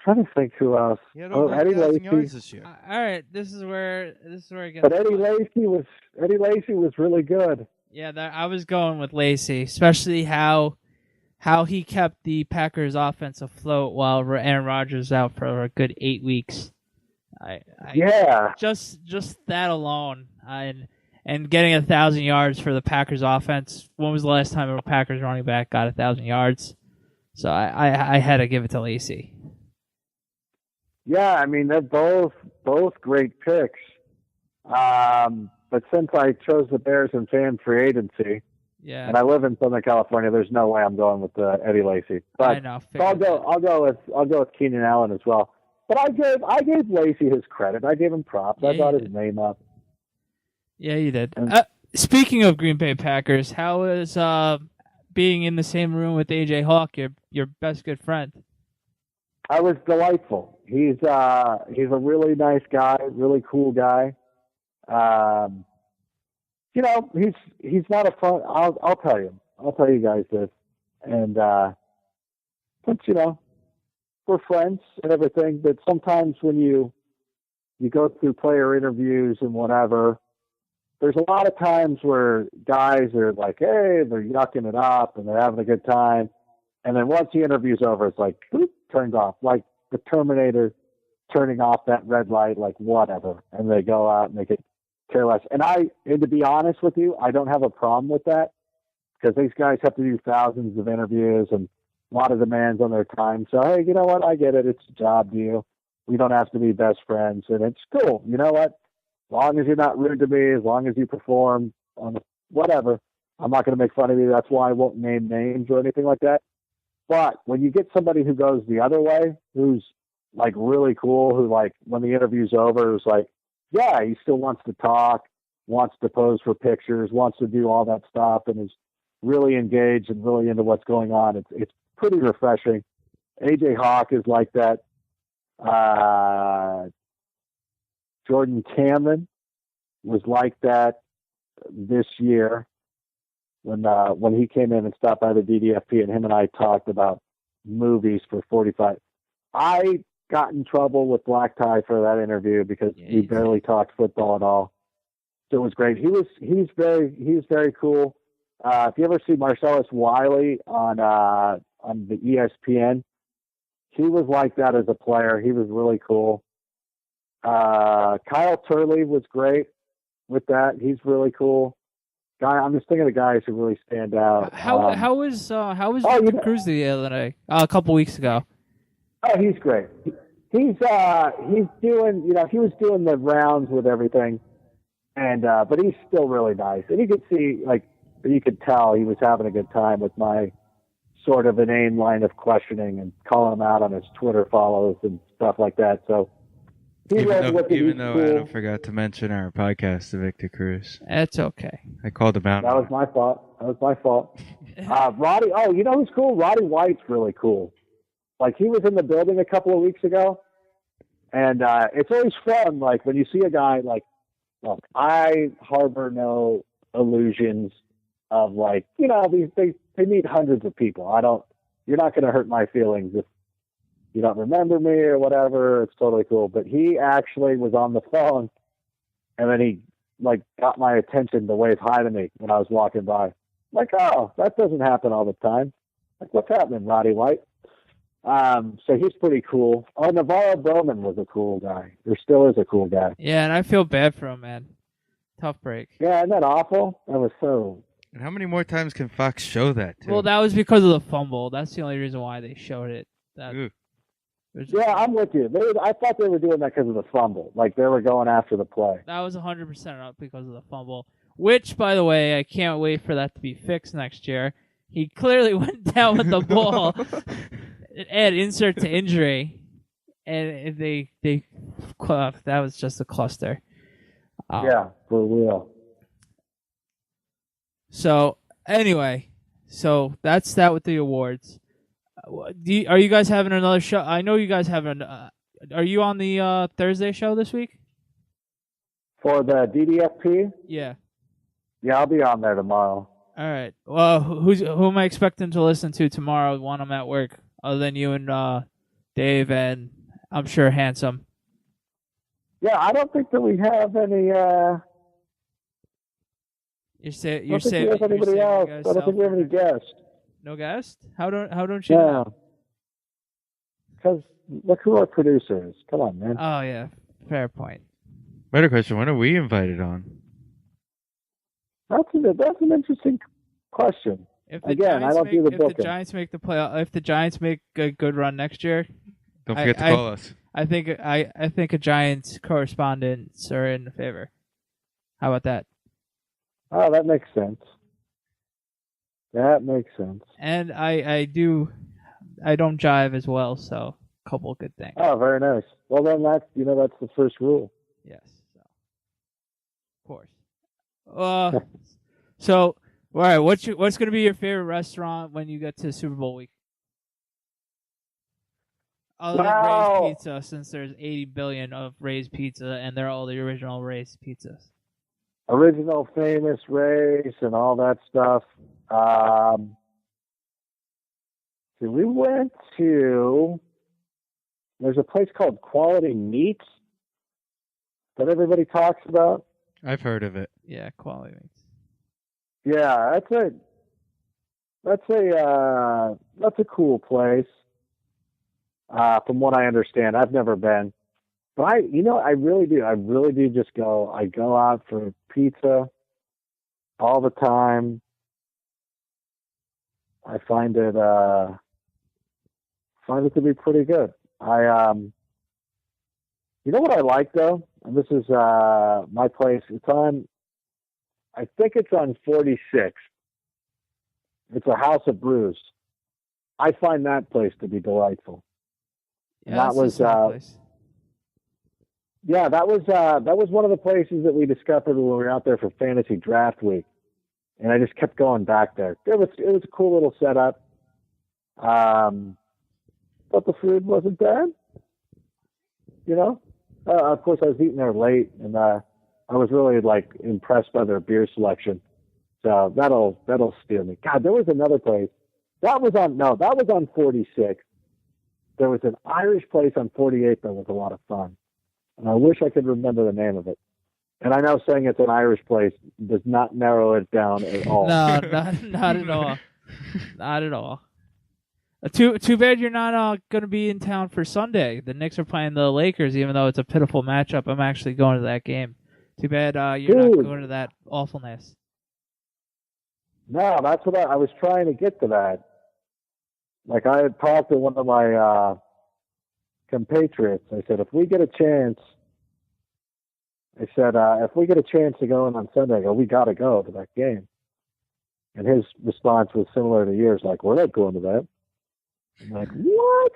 trying to think who else. He had over Eddie 1,000 Lacy. yards this year. All right, this is where it gets. But Eddie Lacy was really good. Yeah, I was going with Lacy, especially how he kept the Packers offense afloat while Aaron Rodgers was out for a good 8 weeks. Yeah. Just that alone, and getting 1,000 yards for the Packers offense. When was the last time a Packers running back got 1,000 yards? So I had to give it to Lacy. Yeah, I mean they're both great picks. But since I chose the Bears in fan free agency, yeah, and I live in Southern California, there's no way I'm going with Eddie Lacy. But I know. So I'll go with Keenan Allen as well. But I gave Lacy his credit. I gave him props. I brought his name up. Yeah, you did. Speaking of Green Bay Packers, how is being in the same room with AJ Hawk, your best good friend? I was delightful. He's a really nice guy, really cool guy. You know, he's not a fun. I'll tell you. I'll tell you guys this. And but you know, we're friends and everything. But sometimes when you go through player interviews and whatever, there's a lot of times where guys are like, hey, they're yucking it up and they're having a good time. And then once the interview's over, it's like, boop, turns off. Like the Terminator turning off that red light, like whatever. And they go out and they get careless. And to be honest with you, I don't have a problem with that because these guys have to do thousands of interviews and a lot of demands on their time. So, hey, you know what? I get it. It's a job deal. We don't have to be best friends. And it's cool. You know what? As long as you're not rude to me, as long as you perform on whatever, I'm not going to make fun of you. That's why I won't name names or anything like that. But when you get somebody who goes the other way, who's like really cool, who like when the interview's over is like, yeah, he still wants to talk, wants to pose for pictures, wants to do all that stuff, and is really engaged and really into what's going on. It's pretty refreshing. AJ Hawk is like that. Jordan Cameron was like that this year when he came in and stopped by the DDFP, and him and I talked about movies for 45. I got in trouble with Black Tie for that interview because we barely talked football at all. So it was great. He's very cool. If you ever see Marcellus Wiley on the ESPN, he was like that as a player. He was really cool. Kyle Turley was great with that. He's really cool. I'm just thinking of the guys who really stand out. How was Victor Cruz the other day? A couple weeks ago. Oh, he's great. He's doing, he was doing the rounds with everything, and but he's still really nice. And you could see, you could tell he was having a good time with my sort of inane line of questioning and calling him out on his Twitter follows and stuff like that. So even though Adam forgot to mention our podcast to Victor Cruz. That's okay. I called him out. That was my fault. Roddy, you know who's cool? Roddy White's really cool. Like, he was in the building a couple of weeks ago, and it's always fun, like, when you see a guy, like, look, I harbor no illusions of, like, they meet hundreds of people. You're not going to hurt my feelings if you don't remember me or whatever. It's totally cool. But he actually was on the phone, and then he, like, got my attention to wave hi to me when I was walking by. Like, oh, that doesn't happen all the time. Like, what's happening, Roddy White? So he's pretty cool. Oh, Navarro Bowman was a cool guy. There still is a cool guy. Yeah, and I feel bad for him, man. Tough break. Yeah, isn't that awful? That was so... And how many more times can Fox show that, too? Well, that was because of the fumble. That's the only reason why they showed it. Yeah, I'm with you. I thought they were doing that because of the fumble. Like, they were going after the play. That was 100% up because of the fumble. Which, by the way, I can't wait for that to be fixed next year. He clearly went down with the ball. Add insert to injury. And they that was just a cluster. Yeah, for real. So, anyway. So, that's that with the awards. Are you guys having another show? I know you guys have are you on the Thursday show this week? For the DDFP? Yeah. Yeah, I'll be on there tomorrow. All right. Well, who am I expecting to listen to tomorrow when I'm at work, other than you and Dave, and I'm sure Handsome. Yeah, I don't think that we have any. You're saying I don't think we have anybody else. I don't think we have any guests. No guest? How don't you Yeah. know? Because look who our producer is. Come on, man. Oh yeah, fair point. Better question: when are we invited on? That's an interesting question. If the Again, I Giants don't do the if booking. the Giants make the playoff, if the Giants make a good run next year, Don't forget to call us. I think a Giants correspondents are in favor. How about that? Oh, that makes sense. That makes sense. And I don't jive as well, so a couple of good things. Oh, very nice. Well, then that's the first rule. Yes, so of course. So all right, what's going to be your favorite restaurant when you get to Super Bowl week? Other than Ray's Pizza, since there's 80 billion of Ray's Pizza, and they're all the original Ray's pizzas. Original famous Ray's and all that stuff. So we went to. There's a place called Quality Meats that everybody talks about. I've heard of it. Yeah, quality meats. Yeah, that's a cool place. From what I understand, I've never been, but I really do just go. I go out for pizza all the time. I find it to be pretty good. You know what I like though, and this is my place. It's on. I think it's on 46. It's a House of Brews. I find that place to be delightful. Yeah, that was place. Yeah, that was one of the places that we discovered when we were out there for fantasy draft week, and I just kept going back there. It was a cool little setup, but the food wasn't bad. Of course I was eating there late, and I was really impressed by their beer selection. So that'll steer me. God, there was another place that was on 46. There was an Irish place on 48 that was a lot of fun. And I wish I could remember the name of it. And I know saying it's an Irish place does not narrow it down at all. No, not at all. Not at all. Too bad you're not going to be in town for Sunday. The Knicks are playing the Lakers, even though it's a pitiful matchup. I'm actually going to that game. Too bad you're not going to that awfulness. No, that's what I was trying to get to that. I had talked to one of my compatriots. I said, if we get a chance to go in on Sunday, we got to go to that game. And his response was similar to yours, we're not going to that. I'm like, what?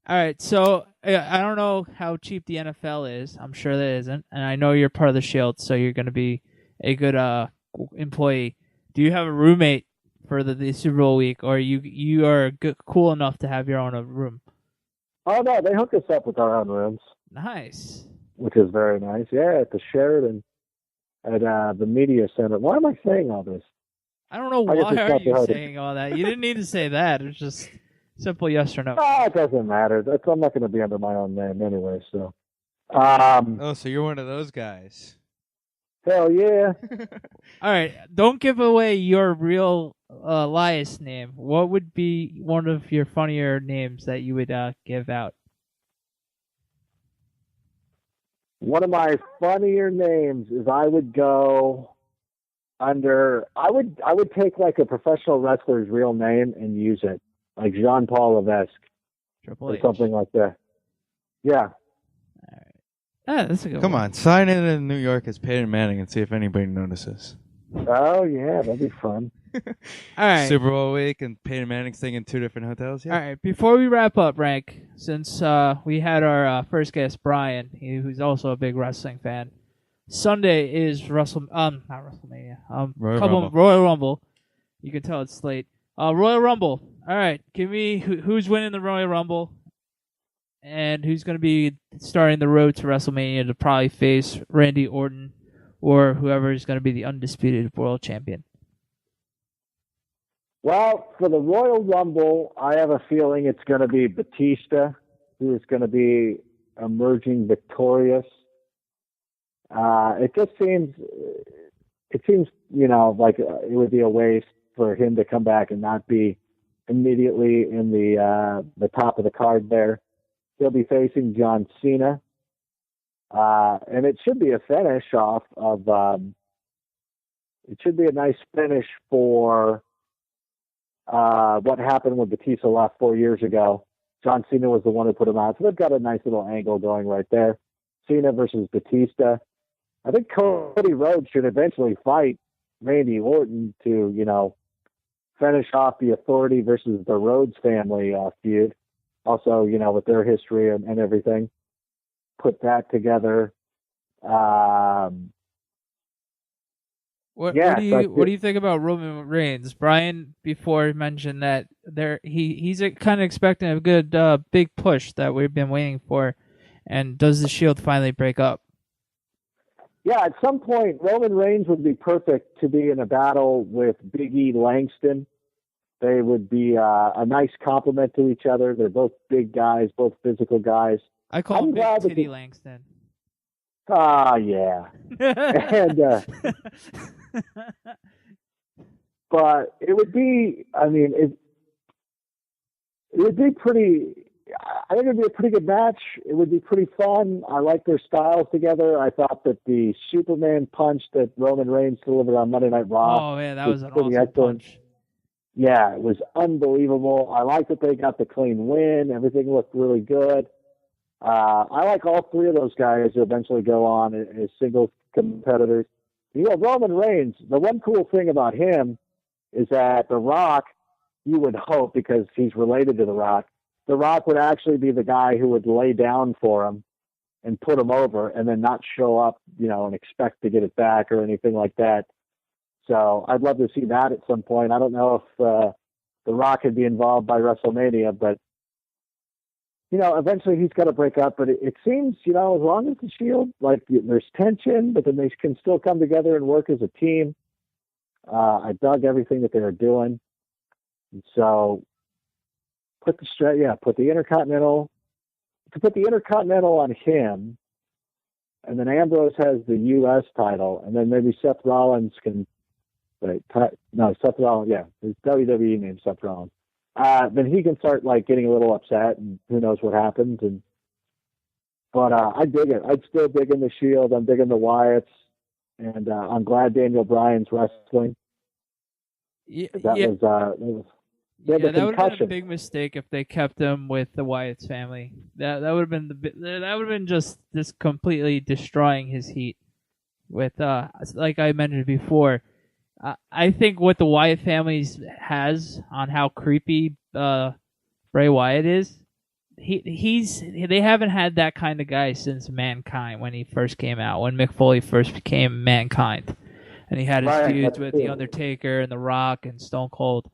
All right, so I don't know how cheap the NFL is. I'm sure that isn't. And I know you're part of the Shield, so you're going to be a good employee. Do you have a roommate for the Super Bowl week, or you are cool enough to have your own room? Oh, no, they hook us up with our own rooms. Nice. Which is very nice. Yeah, at the Sheraton, at the Media Center. Why am I saying all this? I don't know why are you saying all that. You didn't need to say that. It's just simple yes or no. Oh, it doesn't matter. I'm not going to be under my own name anyway, so. So you're one of those guys. Hell yeah. All right, don't give away your real Elias name. What would be one of your funnier names that you would give out? One of my funnier names is I would go under. I would take a professional wrestler's real name and use it, like Jean-Paul Levesque, Triple H. or something like that. Yeah. All right. Ah, that's a good Come one. on, sign in in New York as Peyton Manning and see if anybody notices. Oh yeah, that'd be fun. All right. Super Bowl week and Peyton Manning staying in 2 different hotels. Yeah. All right, before we wrap up, Rank, since we had our first guest, Brian, who's also a big wrestling fan, Sunday is not WrestleMania. Royal Rumble. You can tell it's late. Royal Rumble. All right, give me who's winning the Royal Rumble, and who's going to be starting the road to WrestleMania to probably face Randy Orton or whoever is going to be the undisputed world champion. Well, for the Royal Rumble, I have a feeling it's going to be Batista who is going to be emerging victorious. It seems, like it would be a waste for him to come back and not be immediately in the top of the card there. He'll be facing John Cena. And it should be a finish off of, it should be a nice finish for what happened when Batista left 4 years ago. John Cena was the one who put him out. So they've got a nice little angle going right there. Cena versus Batista. I think Cody Rhodes should eventually fight Randy Orton to, finish off the Authority versus the Rhodes family feud. Also, with their history and everything. Put that together. What do you think about Roman Reigns? Brian before mentioned that he's kind of expecting a good big push that we've been waiting for, and does the Shield finally break up? Yeah, at some point Roman Reigns would be perfect to be in a battle with Big E Langston. They would be a nice complement to each other. They're both big guys, both physical guys. I call him Big Titty Langston. Yeah. And but it would be, it would be pretty, I think it would be a pretty good match. It would be pretty fun. I like their styles together. I thought that the Superman punch that Roman Reigns delivered on Monday Night Raw. Oh, man, that was an awesome punch. Yeah, it was unbelievable. I like that they got the clean win. Everything looked really good. I like all three of those guys who eventually go on as singles competitors. Roman Reigns, the one cool thing about him is that The Rock, you would hope, because he's related to The Rock would actually be the guy who would lay down for him and put him over and then not show up, and expect to get it back or anything like that. So I'd love to see that at some point. I don't know if The Rock could be involved by WrestleMania, but eventually he's got to break up, but it seems, as long as the Shield, there's tension, but then they can still come together and work as a team. I dug everything that they were doing. And so put the Intercontinental on him, and then Ambrose has the U.S. title, and then maybe Seth Rollins can, Seth Rollins, his WWE name Seth Rollins. Then he can start getting a little upset, and who knows what happens. But I dig it. I'm still digging the Shield. I'm digging the Wyatts, and I'm glad Daniel Bryan's wrestling. That would have been a big mistake if they kept him with the Wyatt's family. That would have been just completely destroying his heat. With like I mentioned before. I think what the Wyatt family has on how creepy Bray Wyatt is, they haven't had that kind of guy since Mankind when he first came out, when Mick Foley first became Mankind, and he had his feuds with The Undertaker and The Rock and Stone Cold,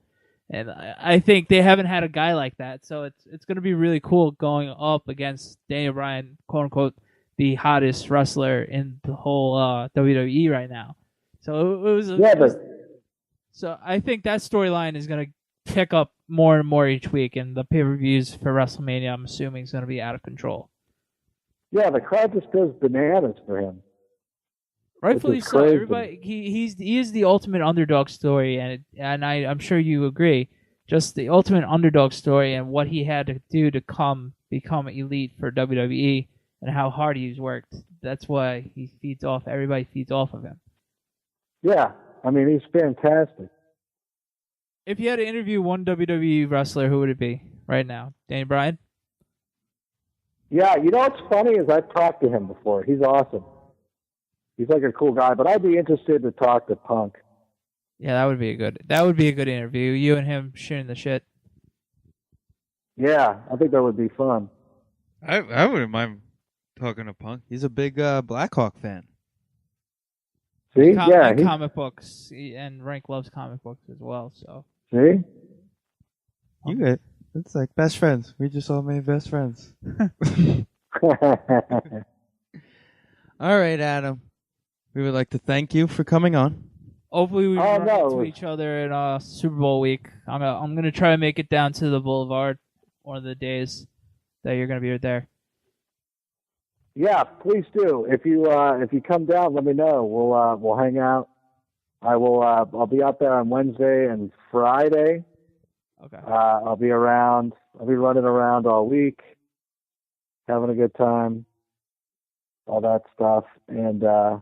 and I think they haven't had a guy like that, so it's going to be really cool going up against Daniel Bryan, quote unquote, the hottest wrestler in the whole WWE right now. So so I think that storyline is going to pick up more and more each week, and the pay-per-views for WrestleMania, I'm assuming, is going to be out of control. Yeah, the crowd just goes bananas for him. Rightfully so. Everybody, he is the ultimate underdog story, and I'm sure you agree. Just the ultimate underdog story and what he had to do to become elite for WWE, and how hard he's worked. That's why everybody feeds off of him. Yeah, he's fantastic. If you had to interview one WWE wrestler, who would it be right now? Danny Bryan? Yeah, what's funny is I've talked to him before. He's awesome. He's a cool guy, but I'd be interested to talk to Punk. Yeah, that would be a good interview. You and him shooting the shit. Yeah, I think that would be fun. I wouldn't mind talking to Punk. He's a big Blackhawk fan. See? Comic books, and Rank loves comic books as well. So see, it's like best friends. We just all made best friends. All right, Adam. We would like to thank you for coming on. Hopefully, we run into each other in Super Bowl week. I'm gonna try to make it down to the Boulevard one of the days that you're going to be there. Yeah, please do. If you come down, let me know. We'll hang out. I'll be out there on Wednesday and Friday. Okay. I'll be around. I'll be running around all week, having a good time, all that stuff. And yeah,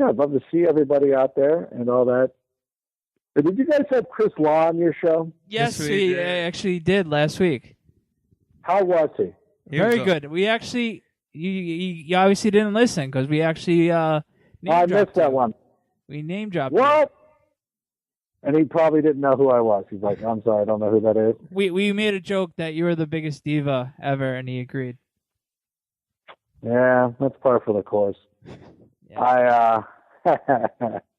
I'd love to see everybody out there and all that. But did you guys have Chris Law on your show? Yes, Yes, we we did. actually did last week. How was he? Very good. We actually, you obviously didn't listen because we actually I missed that you. one. We name dropped you. What? And he probably didn't know who I was. He's like, I'm sorry, I don't know who that is. We made a joke that you were the biggest diva ever, and he agreed. Yeah, that's par for the course. Yeah.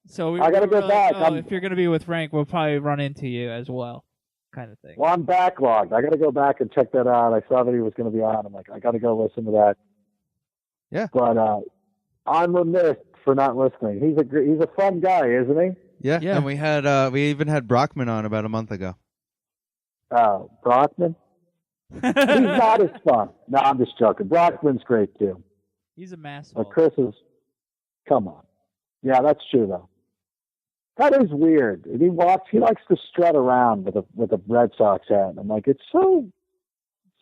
So we I gotta were go like, back. oh, if you're going to be with Rank, we'll probably run into you as well, kind of thing. Well, I'm backlogged. I got to go back and check that out. I saw that he was going to be on. I'm like, I got to go listen to that. Yeah. But I'm remiss for not listening. He's a fun guy, isn't he? Yeah. Yeah. And we even had Brockman on about a month ago. Oh, Brockman? He's not as fun. No, I'm just joking. Brockman's great too. He's a mass. But Chris is, come on. Yeah, that's true though. That is weird. He likes to strut around with a Red Sox hat. I'm like, it's so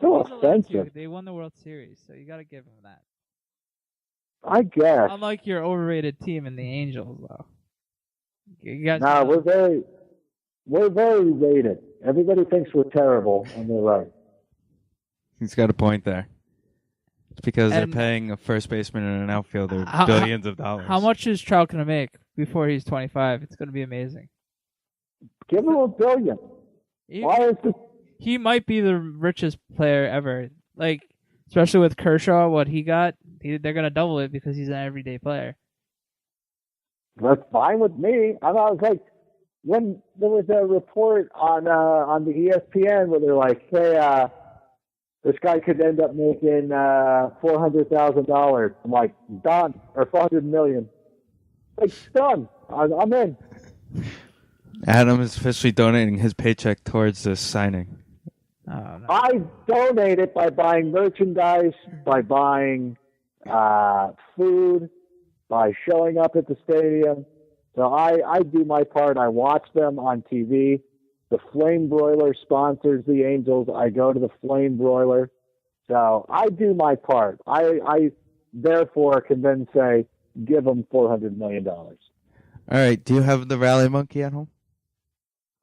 offensive. They won the World Series, so you got to give him that. I guess. Unlike your overrated team in the Angels, though. You guys No, we're very rated. Everybody thinks we're terrible, and they're right. He's got a point there. It's because And- they're paying a first baseman and an outfielder How- billions of dollars. How much is Trout going to make before he's 25? It's going to be amazing. Give him $1 billion. Why is this? He might be the richest player ever. Like, especially with Kershaw, what he got, they're going to double it because he's an everyday player. That's fine with me. I was like, when there was a report on the ESPN where they're like, hey, this guy could end up making $400,000. I'm like, done, or $400 million. Like, done. I'm in. Adam is officially donating his paycheck towards this signing. Oh, no. I donate it by buying merchandise, by buying food, by showing up at the stadium. So I do my part. I watch them on TV. The Flame Broiler sponsors the Angels. I go to the Flame Broiler. So I do my part. I therefore can then say, give them $400 million. Of All right. Do you have the rally monkey at home?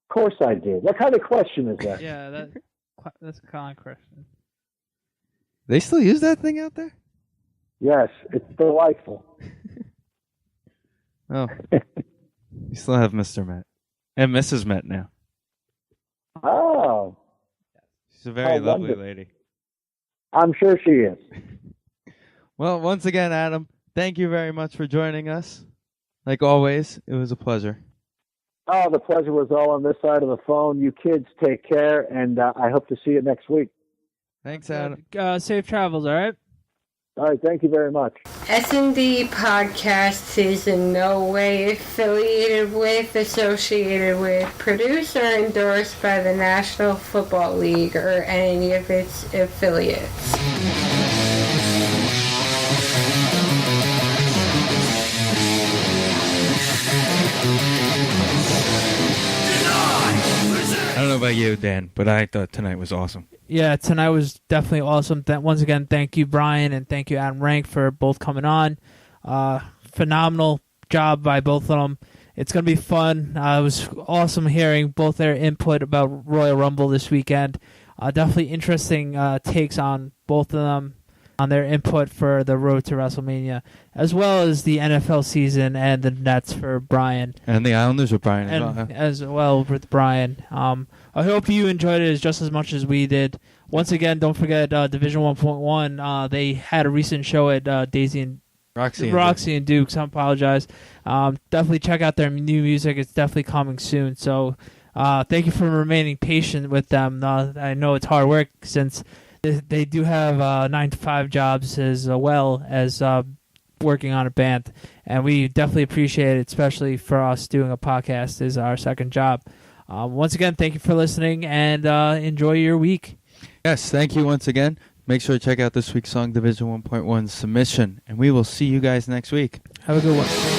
course I do. What kind of question is that? Yeah, that's a common question. They still use that thing out there? Yes, it's delightful. Oh. You still have Mr. Met. And Mrs. Met now. Oh, She's a very Oh, lovely wonderful. lady. I'm sure she is. Well, once again, Adam, thank you very much for joining us. Like always, it was a pleasure. Oh, the pleasure was all on this side of the phone. You kids take care, and I hope to see you next week. Thanks, Adam. Safe travels, all right? All right, thank you very much. SND Podcast is in no way affiliated with, associated with, produced, or endorsed by the National Football League or any of its affiliates. I don't know about you, Dan, but I thought tonight was awesome. Yeah, tonight was definitely awesome. Once again, thank you, Brian, and thank you, Adam Rank, for both coming on. Phenomenal job by both of them. It's going to be fun. It was awesome hearing both their input about Royal Rumble this weekend. Definitely interesting takes on both of them, on their input for the road to WrestleMania, as well as the NFL season and the Nets for Brian. And the Islanders with Brian as well. And Huh? as well with Brian. I hope you enjoyed it just as much as we did. Once again, don't forget Division 1.1. They had a recent show at Daisy and Roxy and Dukes. I apologize. Definitely check out their new music. It's definitely coming soon. So thank you for remaining patient with them. I know it's hard work since they do have 9-to-5 jobs as well as working on a band. And we definitely appreciate it, especially for us doing a podcast is our second job. Once again, thank you for listening, and enjoy your week. Yes, thank you once again. Make sure to check out this week's song, Division 1.1 Submission, and we will see you guys next week. Have a good one.